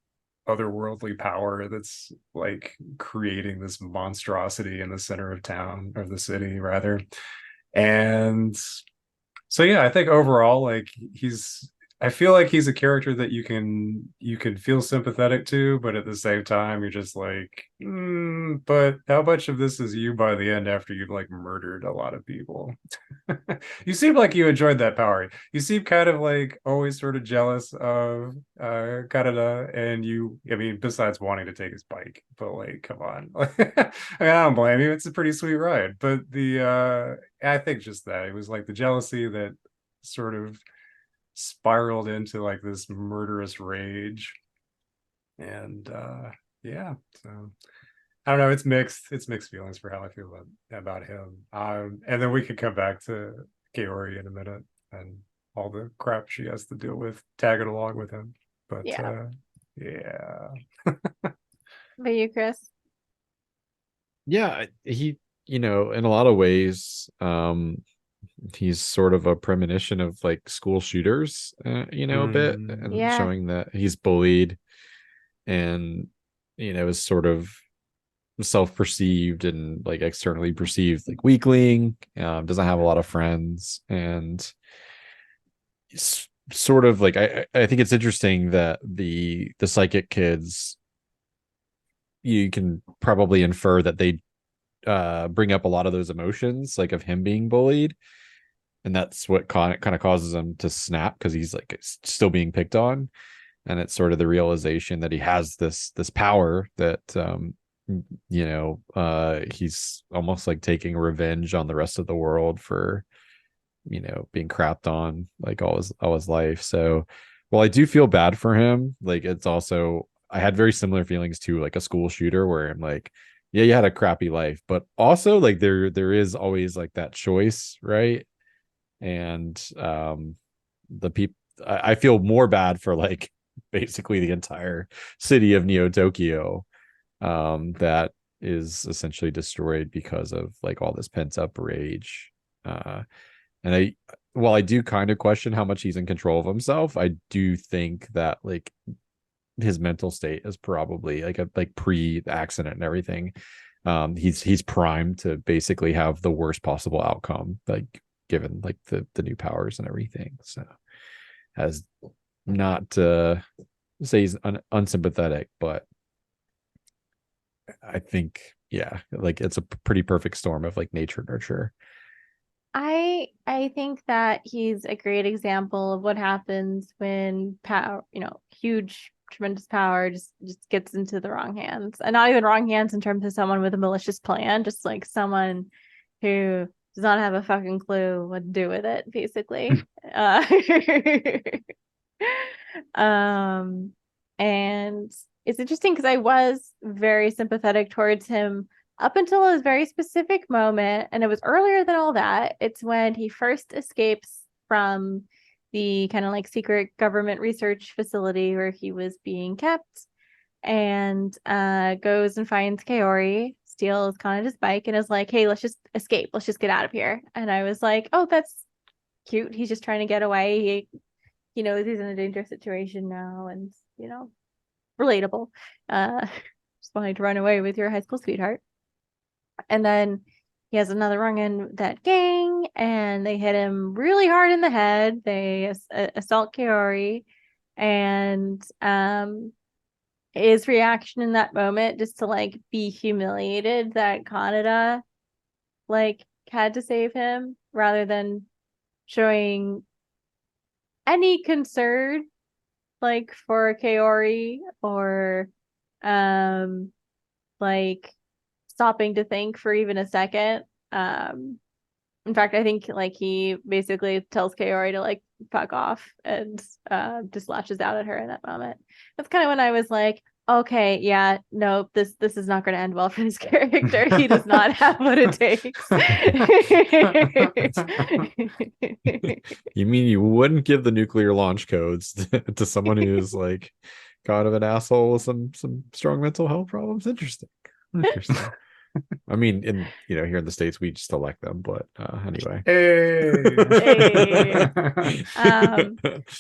otherworldly power that's like creating this monstrosity in the center of town, of the city rather. And so yeah, I think overall like he's I feel like he's a character that you can feel sympathetic to, but at the same time, you're just like, but how much of this is you by the end after you've like murdered a lot of people? You seem like you enjoyed that power. You seem kind of like always sort of jealous of Kaneda, and I mean, besides wanting to take his bike, but like, come on. I mean, I don't blame you. It's a pretty sweet ride, but I think just that it was like the jealousy that sort of spiraled into like this murderous rage. And yeah, so I don't know, it's mixed feelings for how I feel about him. And then we could come back to Kaori in a minute and all the crap she has to deal with tagging along with him. But Yeah. yeah. But you, Chris? Yeah, he, in a lot of ways, he's sort of a premonition of like school shooters, a bit, and Yeah. showing that he's bullied and, is sort of self-perceived and like externally perceived like weakling, doesn't have a lot of friends, and sort of like I think it's interesting that the psychic kids, you can probably infer that they bring up a lot of those emotions, like of him being bullied, and that's what kind of causes him to snap, because he's like still being picked on, and it's sort of the realization that he has this power that he's almost like taking revenge on the rest of the world for being crapped on like all his life. So while I do feel bad for him, like it's also, I had very similar feelings to like a school shooter, where I'm like, yeah, you had a crappy life, but also like there is always like that choice, right? And the people, I feel more bad for like basically the entire city of Neo Tokyo, that is essentially destroyed because of like all this pent up rage. And while I do kind of question how much he's in control of himself, I do think that like his mental state is probably like pre accident and everything. He's primed to basically have the worst possible outcome, like given like the new powers and everything. So as not to say he's unsympathetic, but I think, yeah, like it's a pretty perfect storm of like nature nurture. I think that he's a great example of what happens when power, huge, tremendous power just gets into the wrong hands. And not even wrong hands in terms of someone with a malicious plan, just like someone who does not have a fucking clue what to do with it, basically. uh, and it's interesting because I was very sympathetic towards him up until a very specific moment, and it was earlier than all that. It's when he first escapes from the kind of like secret government research facility where he was being kept, and goes and finds Kaori, steals Kaneda's bike, and is like, hey, let's just escape. Let's just get out of here. And I was like, oh, that's cute. He's just trying to get away. He knows he's in a dangerous situation now, and, relatable. Just wanting to run away with your high school sweetheart. And then he has another rung in that gang, and they hit him really hard in the head. They assault Kaori, and his reaction in that moment, just to like be humiliated that Kaneda like had to save him, rather than showing any concern like for Kaori, or like stopping to think for even a second. In fact, I think like he basically tells Kaori to like fuck off, and just lashes out at her in that moment. That's kind of when I was like, okay, yeah, no, this is not going to end well for this character. He does not have what it takes. You mean you wouldn't give the nuclear launch codes to someone who's like kind of an asshole with some strong mental health problems? Interesting. I mean, here in the States, we just elect them, but anyway. Hey.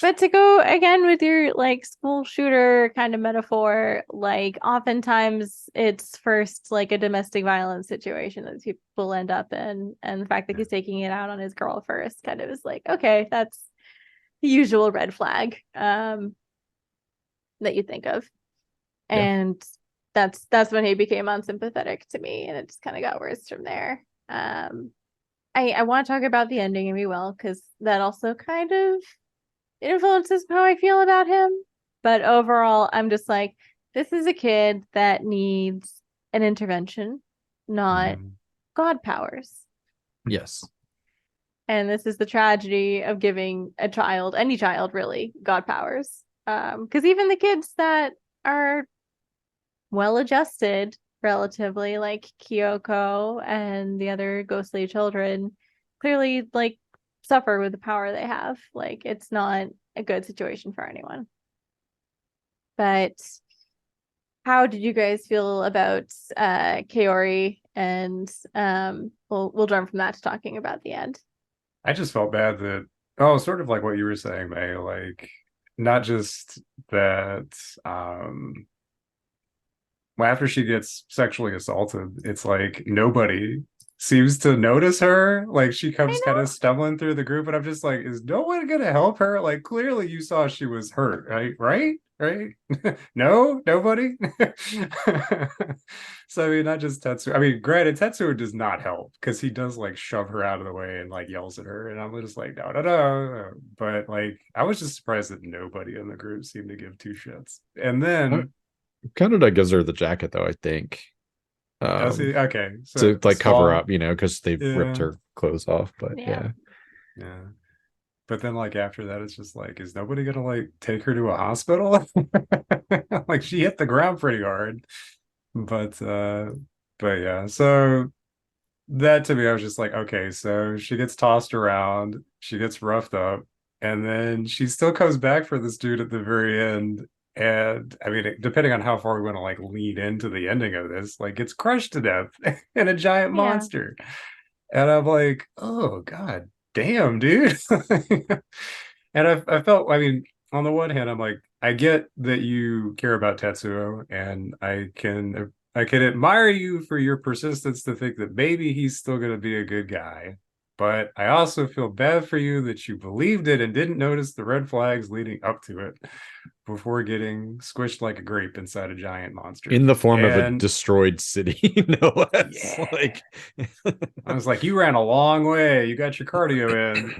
But to go again with your like school shooter kind of metaphor, like oftentimes it's first like a domestic violence situation that people end up in, and the fact that he's taking it out on his girl first kind of is like, okay, that's usual red flag that you think of. Yeah. And that's when he became unsympathetic to me, and it just kind of got worse from there. I want to talk about the ending, and we will, because that also kind of influences how I feel about him. But overall, I'm just like, this is a kid that needs an intervention, not God powers. Yes. And this is the tragedy of giving a child, any child really, God powers. Because even the kids that are well adjusted, relatively, like Kyoko and the other ghostly children, clearly like suffer with the power they have. Like, it's not a good situation for anyone. But how did you guys feel about Kaori? And we'll jump from that to talking about the end. I just felt bad that, oh, sort of like what you were saying, May, like not just that well, after she gets sexually assaulted, it's like nobody seems to notice her. Like she comes kind of stumbling through the group, and I'm just like, is no one gonna help her? Like clearly you saw she was hurt, right? Right? No, nobody. So I mean, not just Tetsuo. I mean, granted, Tetsuo does not help because he does like shove her out of the way and like yells at her, and I'm just like, no, no, no. But like, I was just surprised that nobody in the group seemed to give two shits. And then Canada gives her the jacket though, I think. Okay, so so like cover small, up, because they've ripped her clothes off. But Yeah. yeah. But then like after that, it's just like, is nobody gonna like take her to a hospital? Like she hit the ground pretty hard. But yeah, so that to me, I was just like, okay, so she gets tossed around, she gets roughed up, and then she still comes back for this dude at the very end. And I mean, depending on how far we want to like lean into the ending of this, like gets crushed to death in a giant Yeah. monster. And I'm like, oh God damn, dude. And I felt, I mean, on the one hand, I'm like, I get that you care about Tetsuo, and I can admire you for your persistence to think that maybe he's still going to be a good guy. But I also feel bad for you that you believed it and didn't notice the red flags leading up to it before getting squished like a grape inside a giant monster. in the form of a And destroyed city, no less. yeah, Like I was like, you ran a long way. You got your cardio in,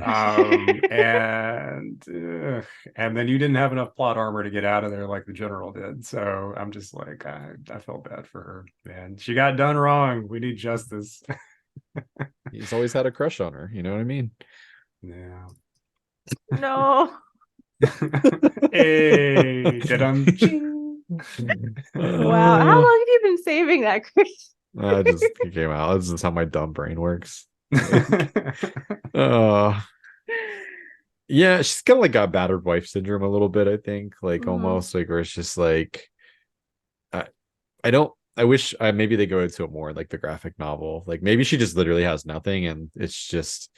and then you didn't have enough plot armor to get out of there like the general did. So I'm just like, I felt bad for her, man. She got done wrong. We need justice. he's always had a crush on her. You know what I mean? Yeah. No. Hey, da-dum, ching. Wow. How long have you been saving that, Chris? I just it came out. This is how my dumb brain works. Uh yeah, she's kind of like got battered wife syndrome a little bit, I think. Like almost like where it's just like I don't I wish maybe they go into it more like the graphic novel. Like maybe she just literally has nothing and it's just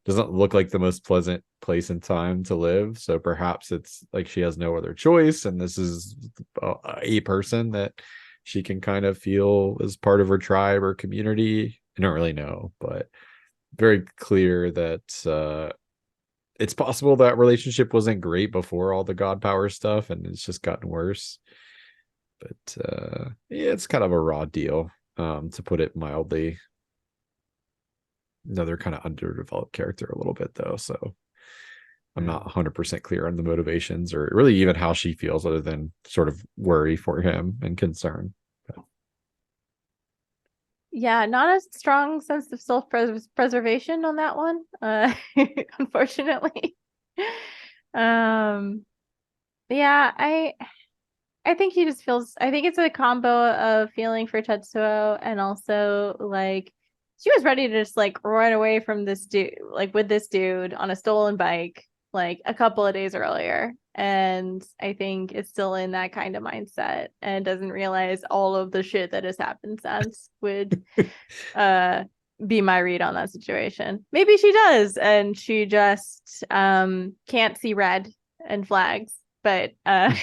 doesn't look like the most pleasant place and time to live. So perhaps it's like she has no other choice, and this is a person that she can kind of feel as part of her tribe or community. I don't really know, but very clear that it's possible that relationship wasn't great before all the god power stuff, and it's just gotten worse. But yeah, it's kind of a raw deal, to put it mildly. Another kind of underdeveloped character a little bit though, so I'm not 100% clear on the motivations or really even how she feels, other than sort of worry for him and concern. But Yeah, not a strong sense of self-preservation on that one, unfortunately. Yeah, I think he just feels, I think it's a combo of feeling for Tetsuo and also like she was ready to just like run away from this dude, like with this dude on a stolen bike, like a couple of days earlier. And I think is still in that kind of mindset and doesn't realize all of the shit that has happened since would be my read on that situation. Maybe she does, and she just can't see red and flags. But I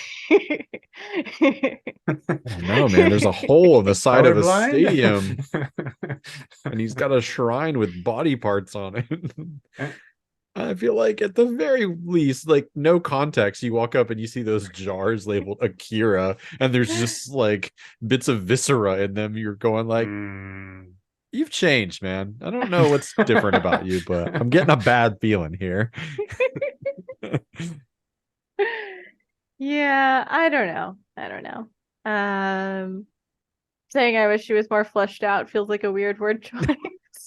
don't know, man. There's a hole in the side of the stadium, and he's got a shrine with body parts on it. I feel like at the very least, like no context, you walk up and you see those jars labeled Akira, and there's just like bits of viscera in them. You're going like, Mm. you've changed, man. I don't know what's different about you, but I'm getting a bad feeling here. Yeah, I don't know. I don't know. Saying I wish she was more fleshed out feels like a weird word choice.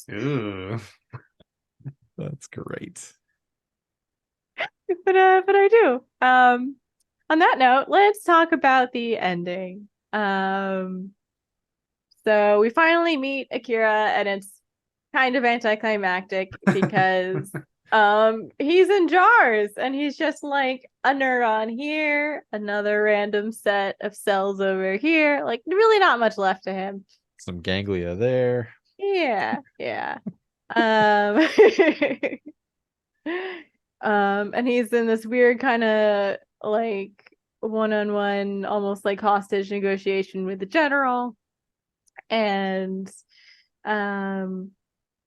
Ew. That's great. But I do. On that note, let's talk about the ending. So we finally meet Akira, and it's kind of anticlimactic because he's in jars and he's just like a neuron here, another random set of cells over here, like really not much left to him. Some ganglia there. Yeah, yeah. Um and he's in this weird kind of like one-on-one, almost like hostage negotiation with the general. And um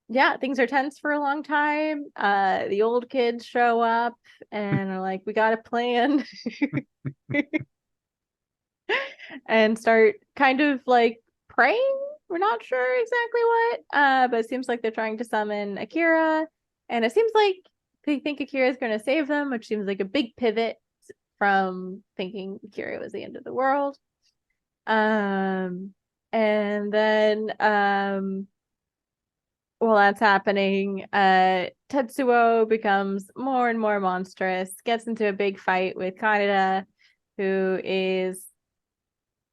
yeah, things are tense for a long time. The old kids show up and are like, we got a plan. And start kind of like praying. We're not sure exactly what, but it seems like they're trying to summon Akira. And it seems like they think Akira is going to save them, which seems like a big pivot from thinking Akira was the end of the world. And then while that's happening, Tetsuo becomes more and more monstrous, gets into a big fight with Kaneda, who is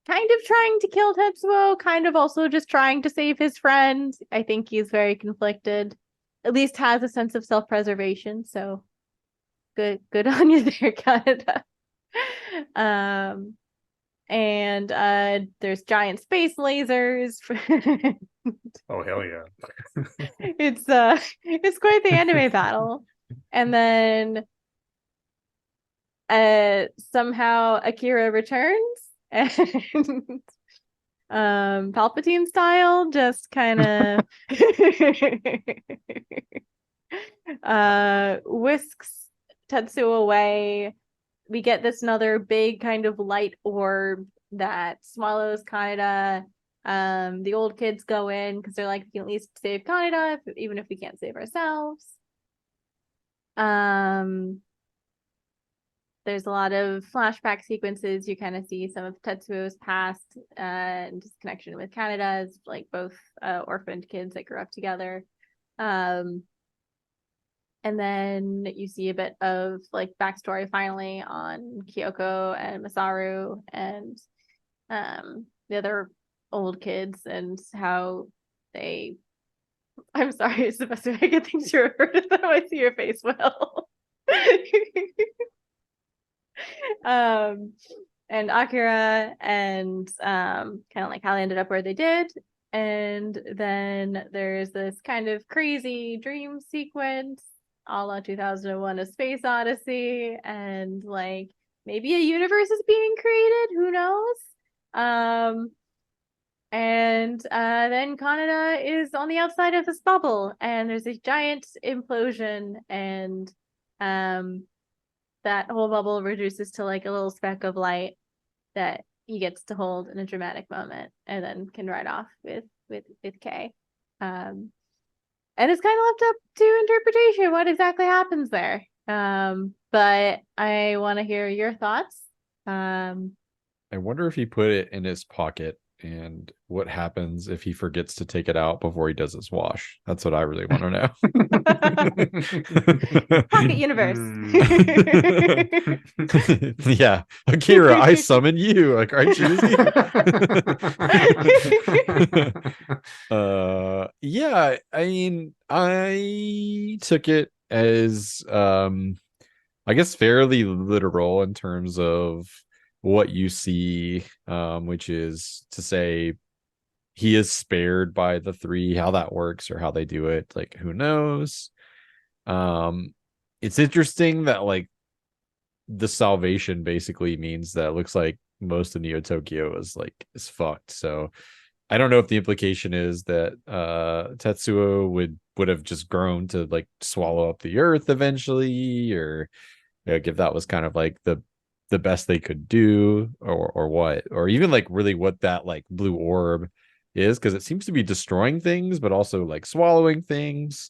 kind of trying to kill Tetsuo, kind of also just trying to save his friend. I think he's very conflicted, at least has a sense of self-preservation, so good on you there, Kaneda. And there's giant space lasers. Oh hell yeah. It's quite the anime battle. And then somehow Akira returns and Palpatine style just kind of whisks Tetsuo away. We get this another big kind of light orb that swallows Kaneda. The old kids go in because they're like, we can at least save Kaneda, even if we can't save ourselves. There's a lot of flashback sequences. You kind of see some of Tetsuo's past and his connection with Kaneda as like both orphaned kids that grew up together. And then you see a bit of like backstory finally on Kyoko and Masaru and the other old kids and how they. I'm sorry, it's the best way I get things to refer to them. I see your face, Will. And Akira and kind of like how they ended up where they did. And then there's this kind of crazy dream sequence a la 2001 A Space Odyssey, and like maybe a universe is being created, who knows. And then Kaneda is on the outside of this bubble and there's a giant implosion, and that whole bubble reduces to like a little speck of light that he gets to hold in a dramatic moment and then can ride off with Kay. And it's kind of left up to interpretation what exactly happens there. But I want to hear your thoughts. I wonder if he put it in his pocket and what happens if he forgets to take it out before he does his wash. That's what I really want to know. Pocket universe. Yeah. Akira, I summon you. Like, aren't you easy? Yeah, I mean, I took it as I guess fairly literal in terms of what you see, which is to say he is spared by the three. How that works or how they do it, like, who knows. It's interesting that like the salvation basically means that it looks like most of Neo Tokyo is fucked. So I don't know if the implication is that Tetsuo would would have just grown to like swallow up the earth eventually, or like if that was kind of like the best they could do, or what, or even like really what that like blue orb is, because it seems to be destroying things but also like swallowing things.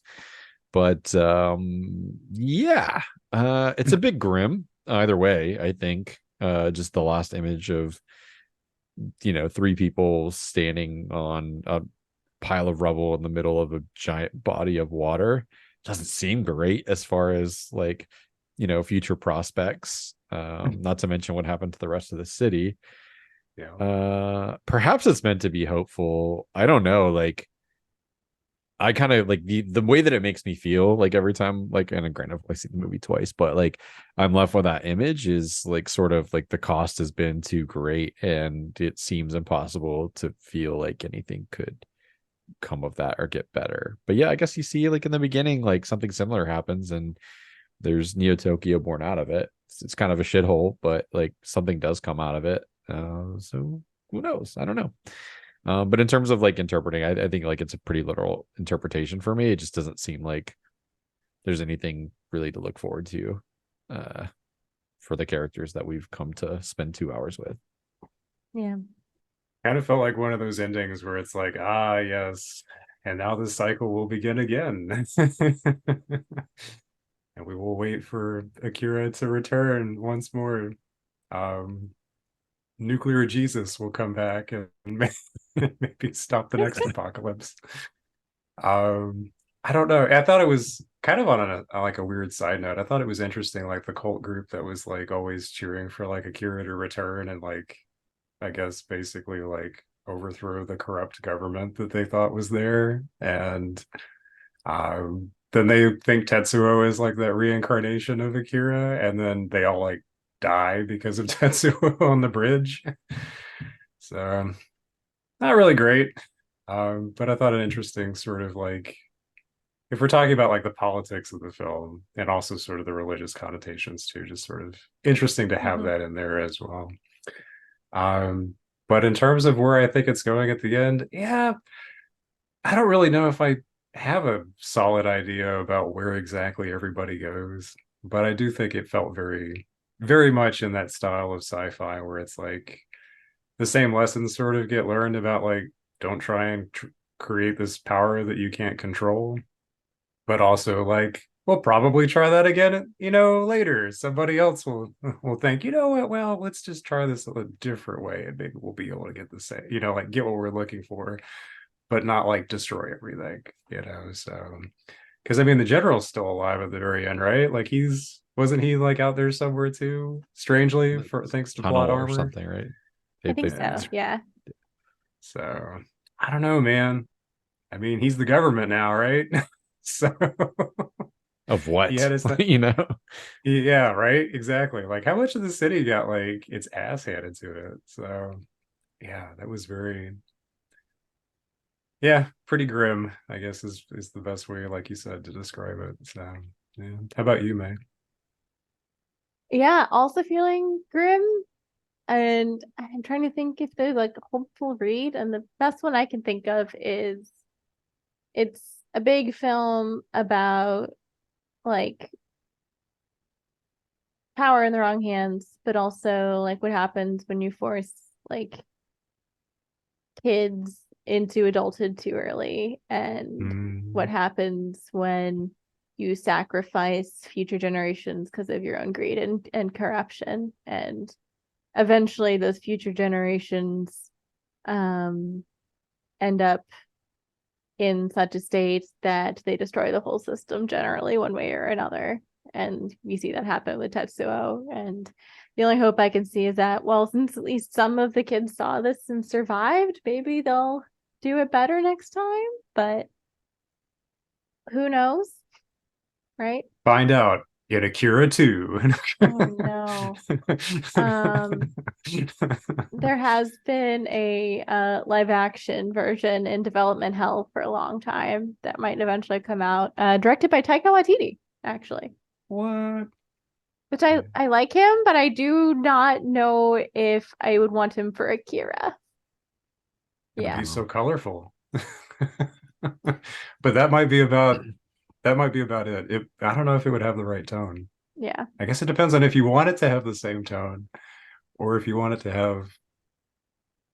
But yeah, it's a bit grim either way, I think. Just the last image of, three people standing on a pile of rubble in the middle of a giant body of water doesn't seem great as far as like, future prospects. Not to mention what happened to the rest of the city. Yeah. Perhaps it's meant to be hopeful. I don't know. Like, I kind of like the way that it makes me feel like every time, like, and granted, I've seen the movie twice, but like I'm left with that image is like sort of like the cost has been too great, and it seems impossible to feel like anything could come of that or get better. But yeah, I guess you see like in the beginning, like something similar happens, and there's Neo Tokyo born out of it. It's kind of a shithole, but like something does come out of it. So who knows? I don't know. But in terms of like interpreting, I think like it's a pretty literal interpretation for me. It just doesn't seem like there's anything really to look forward to uh, for the characters that we've come to spend 2 hours with. Yeah. Kind of felt like one of those endings where it's like, ah, yes, and now this cycle will begin again. And we will wait for Akira to return once more. Nuclear Jesus will come back and maybe stop the next apocalypse. I don't know. I thought it was kind of on like a weird side note. I thought it was interesting, like the cult group that was like always cheering for like Akira to return and like, I guess basically like overthrow the corrupt government that they thought was there. And then they think Tetsuo is like that reincarnation of Akira, and then they all like die because of Tetsuo on the bridge. So not really great. But I thought an interesting sort of like, if we're talking about like the politics of the film and also sort of the religious connotations too, just sort of interesting to have that in there as well. But in terms of where I think it's going at the end, yeah, I don't really know if I have a solid idea about where exactly everybody goes, but I do think it felt very, very much in that style of sci-fi where it's like the same lessons sort of get learned about like, don't try and create this power that you can't control, but also like, we'll probably try that again, later. Somebody else will think, you know what, well, let's just try this a different way and maybe we'll be able to get the same, like get what we're looking for, but not like destroy everything, so because I mean the general's still alive at the very end, right? Like wasn't he like out there somewhere too, strangely, for thanks to plot Tunnel or armor, something, right? I think so. Yeah. So I don't know, man. I mean, he's the government now, right? So Of what? he had his yeah, right, exactly. Like how much of the city got like its ass handed to it? So yeah, that was very, yeah, pretty grim, I guess is the best way, like you said, to describe it. So yeah. How about you, May? Yeah, also feeling grim. And I'm trying to think if there's like a hopeful read, and the best one I can think of is it's a big film about like power in the wrong hands, but also like what happens when you force like kids into adulthood too early, and what happens when you sacrifice future generations because of your own greed and corruption, and eventually those future generations end up in such a state that they destroy the whole system generally one way or another. And we see that happen with Tetsuo. And the only hope I can see is that, well, since at least some of the kids saw this and survived, maybe they'll do it better next time. But who knows? Right? Find out in Akira 2. Oh no. There has been a live action version in development hell for a long time that might eventually come out, directed by Taika Waititi, actually. What? Which I like him, but I do not know if I would want him for Akira. It'd Yeah. be so colorful. But that might be about it. I don't know if it would have the right tone. Yeah. I guess it depends on if you want it to have the same tone or if you want it to have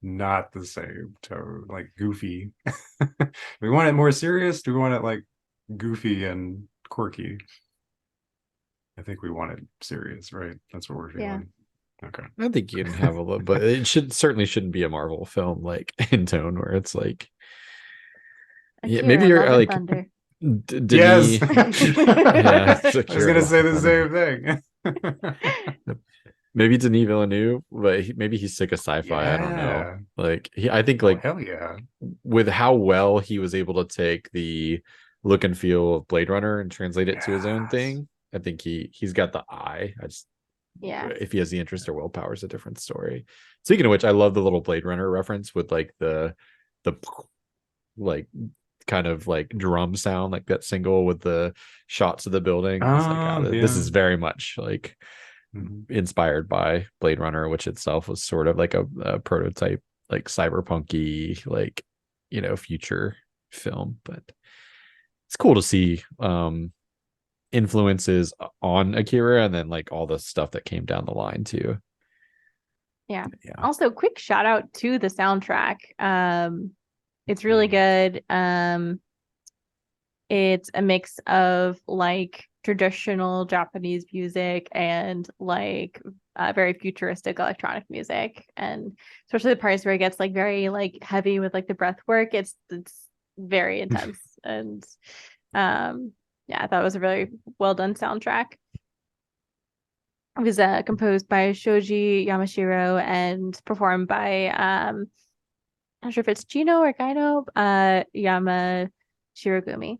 not the same tone, like goofy. We want it more serious? Do we want it like goofy and quirky? I think we want it serious, right? That's what we're Yeah. feeling. Okay. I think you can have a little, but it certainly shouldn't be a Marvel film like in tone where it's like, yeah, Akira, maybe you're Love and like Thunder. Yes. Denis. Yeah, I was gonna say the same thing. Maybe Denis Villeneuve, but maybe he's sick of sci-fi. I don't know. Yeah. Like I think Oh, like hell yeah. with how well he was able to take the look and feel of Blade Runner and translate it to his own Yes. thing. I think he's got the eye. I just Yeah. if he has the interest or willpower is a different story. Speaking of which, I love the little Blade Runner reference with like the like kind of like drum sound, like that single with the shots of the building. It's like, this Yeah. is very much like Mhm. inspired by Blade Runner, which itself was sort of like a prototype, like cyberpunky, like, you know, future film. But it's cool to see influences on Akira and then like all the stuff that came down the line too. Yeah. Yeah. Also, quick shout out to the soundtrack. It's really good. It's a mix of like traditional Japanese music and like very futuristic electronic music, and especially the parts where it gets like very like heavy with like the breath work. It's very intense, and yeah, I thought it was a very well done soundtrack. It was composed by Shoji Yamashiro and performed by I'm not sure if it's Gino or Gaino Yamashirogumi.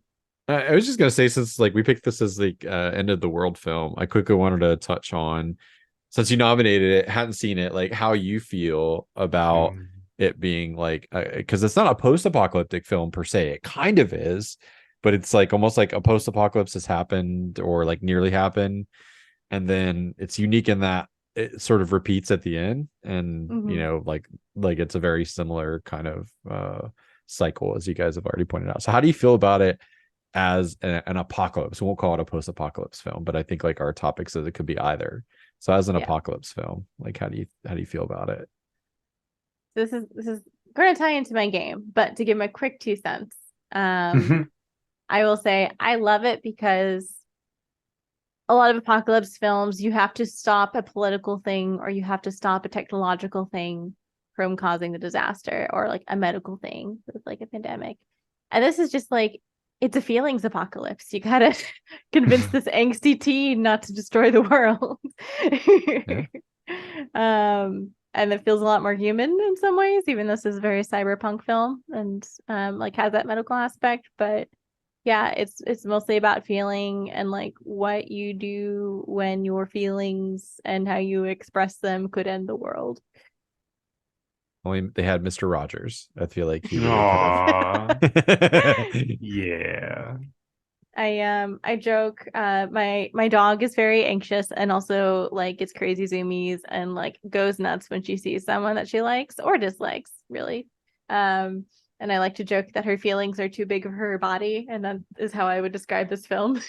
I was just gonna say, since like we picked this as the end of the world film, I quickly wanted to touch on, since you nominated it, hadn't seen it, like how you feel about Mhm. it being like, because it's not a post-apocalyptic film per se. It kind of is, but it's like almost like a post-apocalypse has happened or like nearly happened, and then it's unique in that it sort of repeats at the end, and you Mhm. know, like it's a very similar kind of cycle as you guys have already pointed out. So how do you feel about it as an apocalypse? We won't call it a post-apocalypse film, but I think like our topic says it could be either. So as an Yeah. apocalypse film, like how do you feel about it? This is going to tie into my game, but to give my quick 2 cents, I will say I love it because a lot of apocalypse films, you have to stop a political thing or you have to stop a technological thing from causing the disaster, or like a medical thing with like a pandemic. And this is just like, it's a feelings apocalypse. You gotta convince this angsty teen not to destroy the world. Yeah. And it feels a lot more human in some ways, even though this is a very cyberpunk film and like has that medical aspect. But yeah, it's mostly about feeling and like what you do when your feelings and how you express them could end the world. Only they had Mr. Rogers. I feel like he really could Aw. have. Yeah. I joke, my dog is very anxious and also like gets crazy zoomies and like goes nuts when she sees someone that she likes or dislikes, really. And I like to joke that her feelings are too big for her body, and that is how I would describe this film.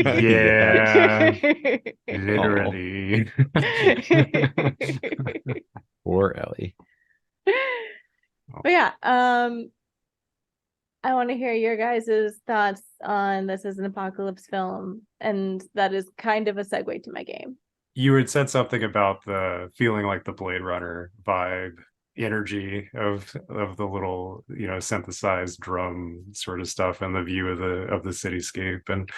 Yeah. Oh, Literally. poor Ellie. But yeah, I want to hear your guys' thoughts on this as an apocalypse film, and that is kind of a segue to my game. You had said something about the feeling like the Blade Runner vibe, energy of the little, you know, synthesized drum sort of stuff and the view of the cityscape. And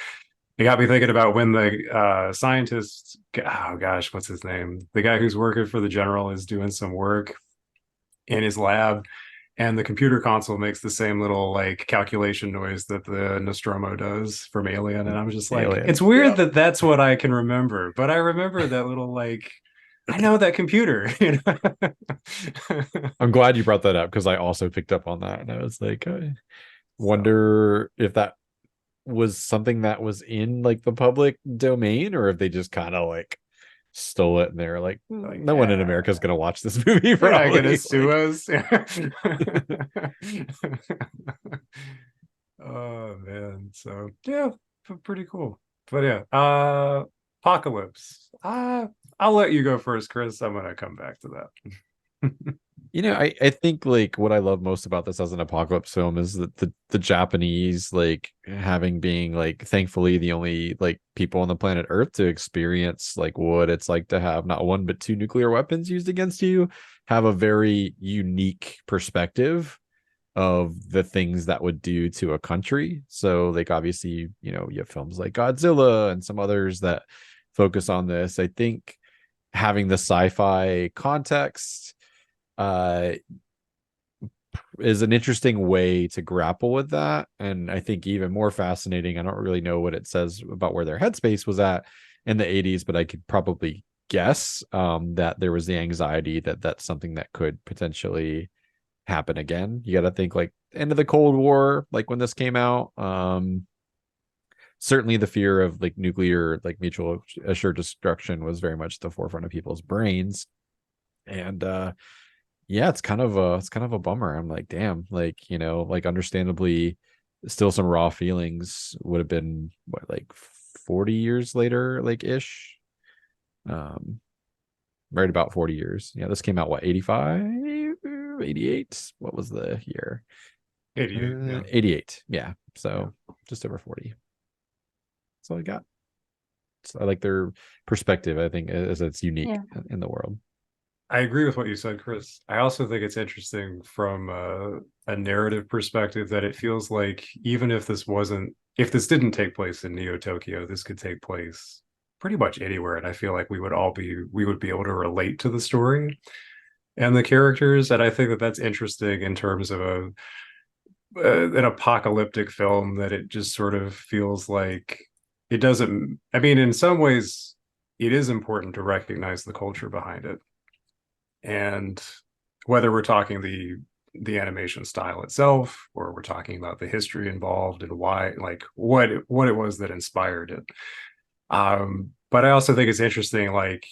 it got me thinking about when the scientist, oh gosh, what's his name? The guy who's working for the general is doing some work in his lab, and the computer console makes the same little like calculation noise that the Nostromo does from Alien. And I'm just like, Alien. it's weird Yep. that that's what I can remember, but I remember that little like, I know that computer, you know. I'm glad you brought that up because I also picked up on that, and I was like, I wonder if that was something that was in like the public domain or if they just kind of like stole it, and they're like, Like, no one in America is gonna watch this movie. They're not Probably. gonna sue Like, us. Oh man. So yeah, pretty cool. But yeah, Apocalypse. I'll let you go first, Chris. I'm gonna come back to that. I think like what I love most about this as an apocalypse film is that the Japanese like having being like thankfully the only like people on the planet Earth to experience like what it's like to have not one but two nuclear weapons used against you, have a very unique perspective of the things that would do to a country. So like obviously, you have films like Godzilla and some others that focus on this. I think having the sci-fi context uh is an interesting way to grapple with that. And I think even more fascinating, I don't really know what it says about where their headspace was at in the 80s, but I could probably guess that there was the anxiety that that's something that could potentially happen again. You got to think like end of the Cold War, like when this came out. Certainly the fear of like nuclear, like mutual assured destruction was very much at the forefront of people's brains. And yeah, it's kind of a bummer. I'm like, damn, like, like understandably still some raw feelings would have been what, like 40 years later, like ish. Um, right about 40 years. Yeah, this came out what, 85, 88? What was the year? 88. Yeah. 88. Yeah. So just over 40. That's all I got. So I like their perspective, I think, as it's unique Yeah. in the world. I agree with what you said, Chris. I also think it's interesting from a narrative perspective that it feels like even if this didn't take place in Neo Tokyo, this could take place pretty much anywhere, and I feel like we would be able to relate to the story and the characters, and I think that that's interesting in terms of an apocalyptic film, that it just sort of feels like it doesn't. I mean, in some ways, it is important to recognize the culture behind it. And whether we're talking the animation style itself, or we're talking about the history involved and why, like what it was that inspired it. But I also think it's interesting, like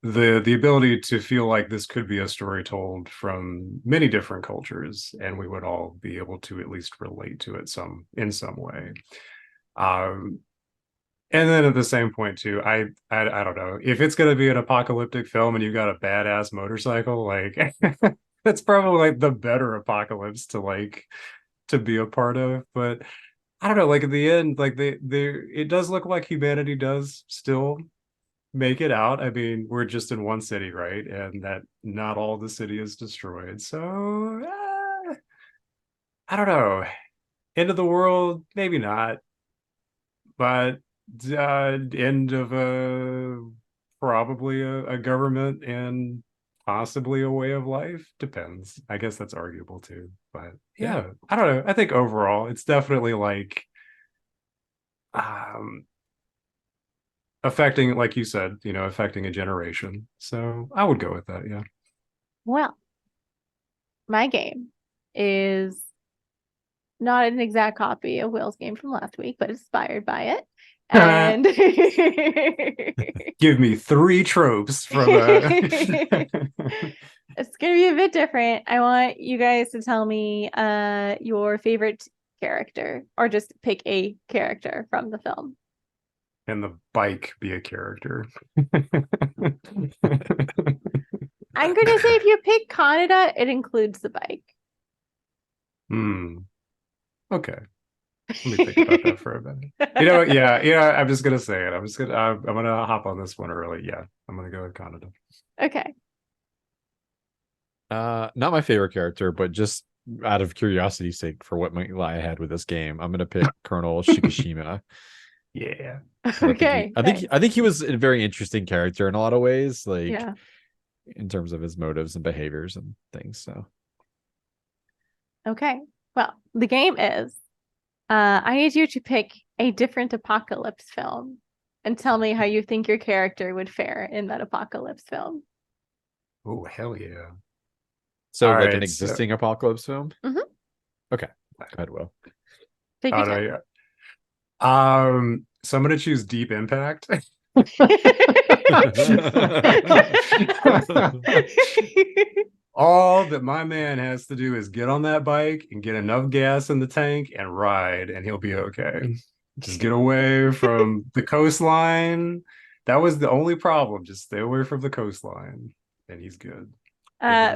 the ability to feel like this could be a story told from many different cultures, and we would all be able to at least relate to it in some way. And then at the same point too, I don't know if it's gonna be an apocalyptic film and you got a badass motorcycle, like that's probably like the better apocalypse to be a part of. But I don't know, like at the end, like they it does look like humanity does still make it out. I mean, we're just in one city, right? And that not all the city is destroyed. So I don't know. End of the world, maybe not, but end of probably a government and possibly a way of life, depends. I guess that's arguable too, but yeah, I don't know. I think overall it's definitely like um affecting, like you said, affecting a generation, so I would go with that. Yeah. Well, my game is not an exact copy of Will's game from last week, but inspired by it. And Give me 3 tropes from it's gonna be a bit different. I want you guys to tell me your favorite character, or just pick a character from the film. and the bike be a character. I'm gonna say if you pick Canada, it includes the bike. Okay. Let me think about that for a minute. You know what? Yeah, I'm just gonna say it. I'm gonna hop on this one early. Yeah, I'm gonna go with Canada. Okay. Not my favorite character, but just out of curiosity's sake, for what might lie ahead with this game, I'm gonna pick Colonel Shikishima. Yeah. Okay. I think he was a very interesting character in a lot of ways, like Yeah. in terms of his motives and behaviors and things. So Okay. Well, the game is I need you to pick a different apocalypse film and tell me how you think your character would fare in that apocalypse film. Oh, hell yeah. so All like an right, existing apocalypse film. Mhm. Okay, go ahead, Will. Take Oh, your no, time. yeah. So I'm gonna choose Deep Impact. All that my man has to do is get on that bike and get enough gas in the tank and ride, and he'll be okay. Just get away from the coastline. That was the only problem. Just stay away from the coastline, and he's good. uh,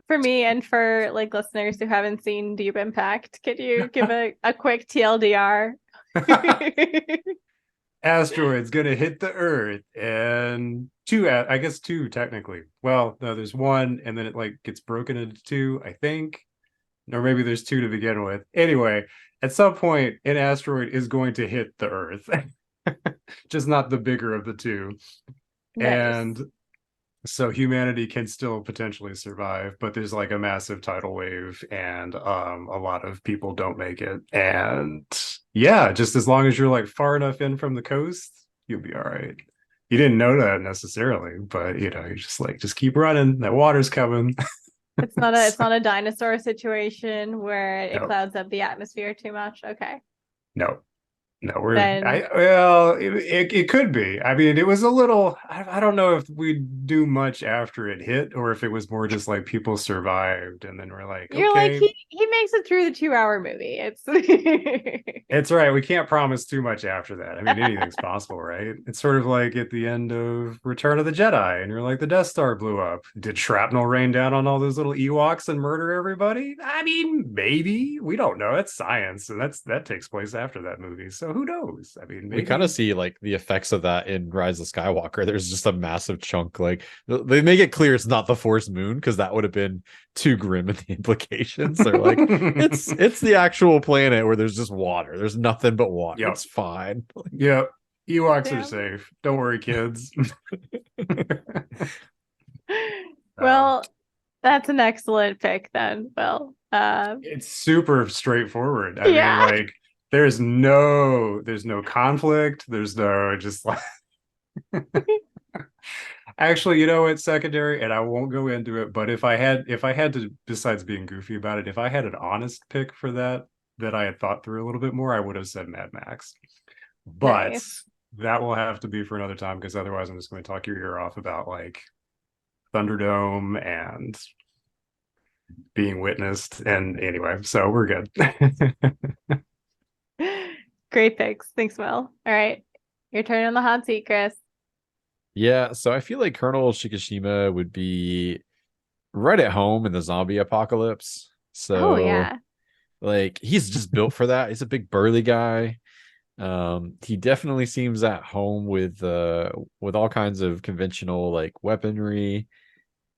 for me and for like listeners who haven't seen Deep Impact, could you give a quick TLDR? Asteroid's gonna hit the Earth, and I guess two technically. Well, no, there's one, and then it like gets broken into two, I think, or maybe there's two to begin with. Anyway, at some point, an asteroid is going to hit the Earth, just not the bigger of the two, Nice. and so humanity can still potentially survive, but there's like a massive tidal wave, and a lot of people don't make it. And yeah, just as long as you're like far enough in from the coast, you'll be all right. You didn't know that necessarily, but you know, you're just like, just keep running. That water's coming. It's not a dinosaur situation where it No. clouds up the atmosphere too much. Okay. No, we're Then- well, it could be. I mean, it was a little. I don't know if we do much after it hit, or if it was more just like people survived, and then we're like, You're okay, like he makes it through the 2-hour movie. It's it's right. We can't promise too much after that. I mean, anything's possible, right? It's sort of like at the end of Return of the Jedi, and you're like, the Death Star blew up. Did shrapnel rain down on all those little Ewoks and murder everybody? I mean, maybe. We don't know. It's science, and that takes place after that movie. So who knows? I mean, maybe. We kind of see like the effects of that in Rise of Skywalker. There's just a massive chunk. Like they make it clear it's not the Force moon, because that would have been too grim in the implications. They're like, it's the actual planet where there's just water. There's nothing but water. Yep. It's fine. Yep. Ewoks Damn. are safe. Don't worry, kids. Well, that's an excellent pick then. Well, It's super straightforward. I Yeah. mean, like there's no conflict. There's no just like actually, you know, it's secondary, and I won't go into it, but if I had to, besides being goofy about it, if I had an honest pick for that I had thought through a little bit more, I would have said Mad Max. But Nice. that will have to be for another time, because otherwise I'm just going to talk your ear off about like Thunderdome and being witnessed. And anyway, so we're good. Great picks. Thanks, Will. All right. Your turn on the hot seat, Chris. Yeah, so I feel like Colonel Shikishima would be right at home in the zombie apocalypse. So Oh yeah. like he's just built for that. He's a big burly guy. He definitely seems at home with all kinds of conventional like weaponry.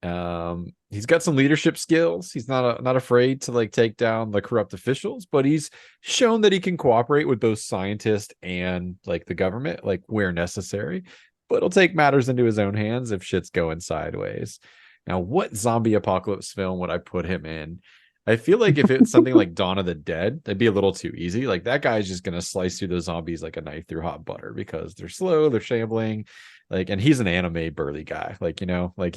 He's got some leadership skills. He's not afraid to like take down the corrupt officials, but he's shown that he can cooperate with both scientists and like the government, like where necessary. But he'll take matters into his own hands if shit's going sideways. Now, what zombie apocalypse film would I put him in? I feel like if it's something like Dawn of the Dead, that'd be a little too easy. Like that guy's just gonna slice through those zombies like a knife through hot butter, because they're slow, they're shambling, like, and he's an anime burly guy, like, you know, like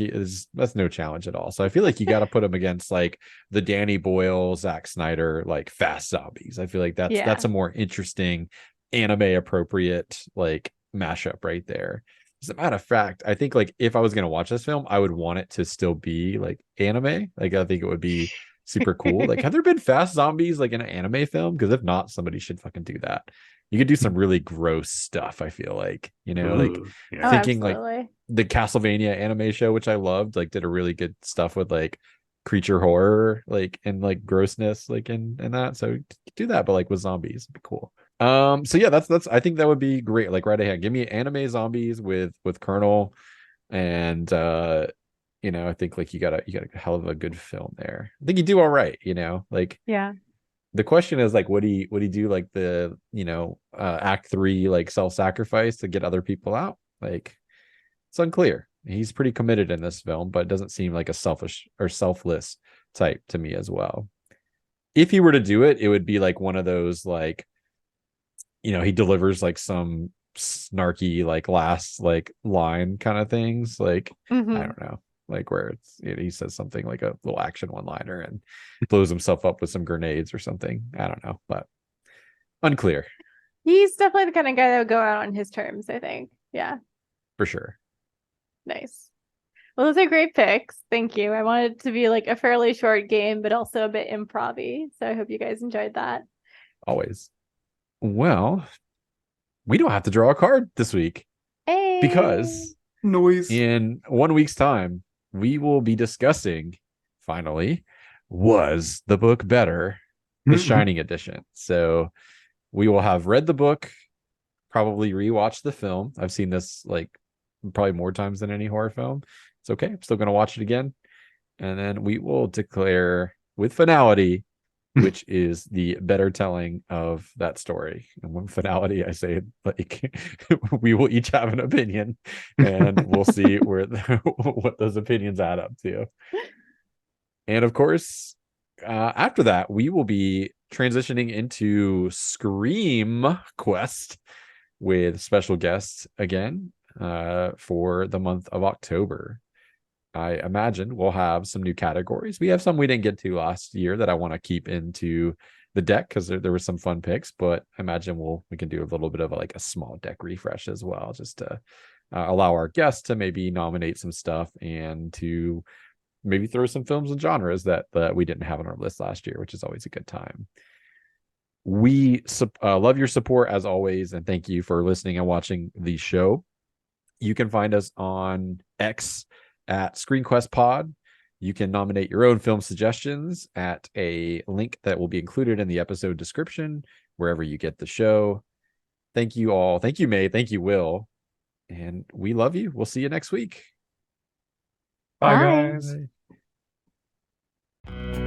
that's no challenge at all. So I feel like you got to put him against like the Danny Boyle, Zack Snyder, like fast zombies. I feel like that's a more interesting anime appropriate like mashup right there. As a matter of fact, I think like if I was gonna watch this film, I would want it to still be like anime. Like I think it would be super cool. Like, have there been fast zombies like in an anime film? Because if not, somebody should fucking do that. You could do some really gross stuff, I feel like, you know, like yeah. thinking absolutely. like the Castlevania anime show, which I loved, like did a really good stuff with like creature horror, like and like grossness, like in that. So do that, but like with zombies, it'd be cool. So yeah, that's I think that would be great. Like right ahead, give me anime zombies with Colonel, and you know, I think like you got a hell of a good film there. I think you do all right, you know, like Yeah. the question is like, would he do like the, you know, act 3 like self-sacrifice to get other people out? Like it's unclear. He's pretty committed in this film, but it doesn't seem like a selfish or selfless type to me as well. If he were to do it, it would be like one of those like, you know, he delivers like some snarky like last like line kind of things, like Mhm. I don't know, like where it's, you know, he says something like a little action one-liner and blows himself up with some grenades or something. I don't know, but unclear. He's definitely the kind of guy that would go out on his terms, I think. Yeah, for sure. nice. Well, those are great picks. Thank you. I wanted it to be like a fairly short game, but also a bit improv-y. So I hope you guys enjoyed that. Always. Well, we don't have to draw a card this week Hey. because Noise. in 1 week's time, we will be discussing, finally, was the book better? The Shining edition. So we will have read the book, probably rewatch the film. I've seen this like probably more times than any horror film. It's okay. I'm still going to watch it again. And then we will declare with finality which is the better telling of that story. And when finality, I say like we will each have an opinion, and we'll see where what those opinions add up to. And of course, after that, we will be transitioning into Scream Quest with special guests again for the month of October. I imagine we'll have some new categories. We have some we didn't get to last year that I want to keep into the deck because there were some fun picks, but I imagine we can do a little bit of like a small deck refresh as well, just to allow our guests to maybe nominate some stuff and to maybe throw some films and genres that we didn't have on our list last year, which is always a good time. We love your support as always, and thank you for listening and watching the show. You can find us on X at ScreenQuest Pod. You can nominate your own film suggestions at a link that will be included in the episode description, wherever you get the show. Thank you all. Thank you, May. Thank you, Will. And we love you. We'll see you next week. Bye, Bye. guys. Bye.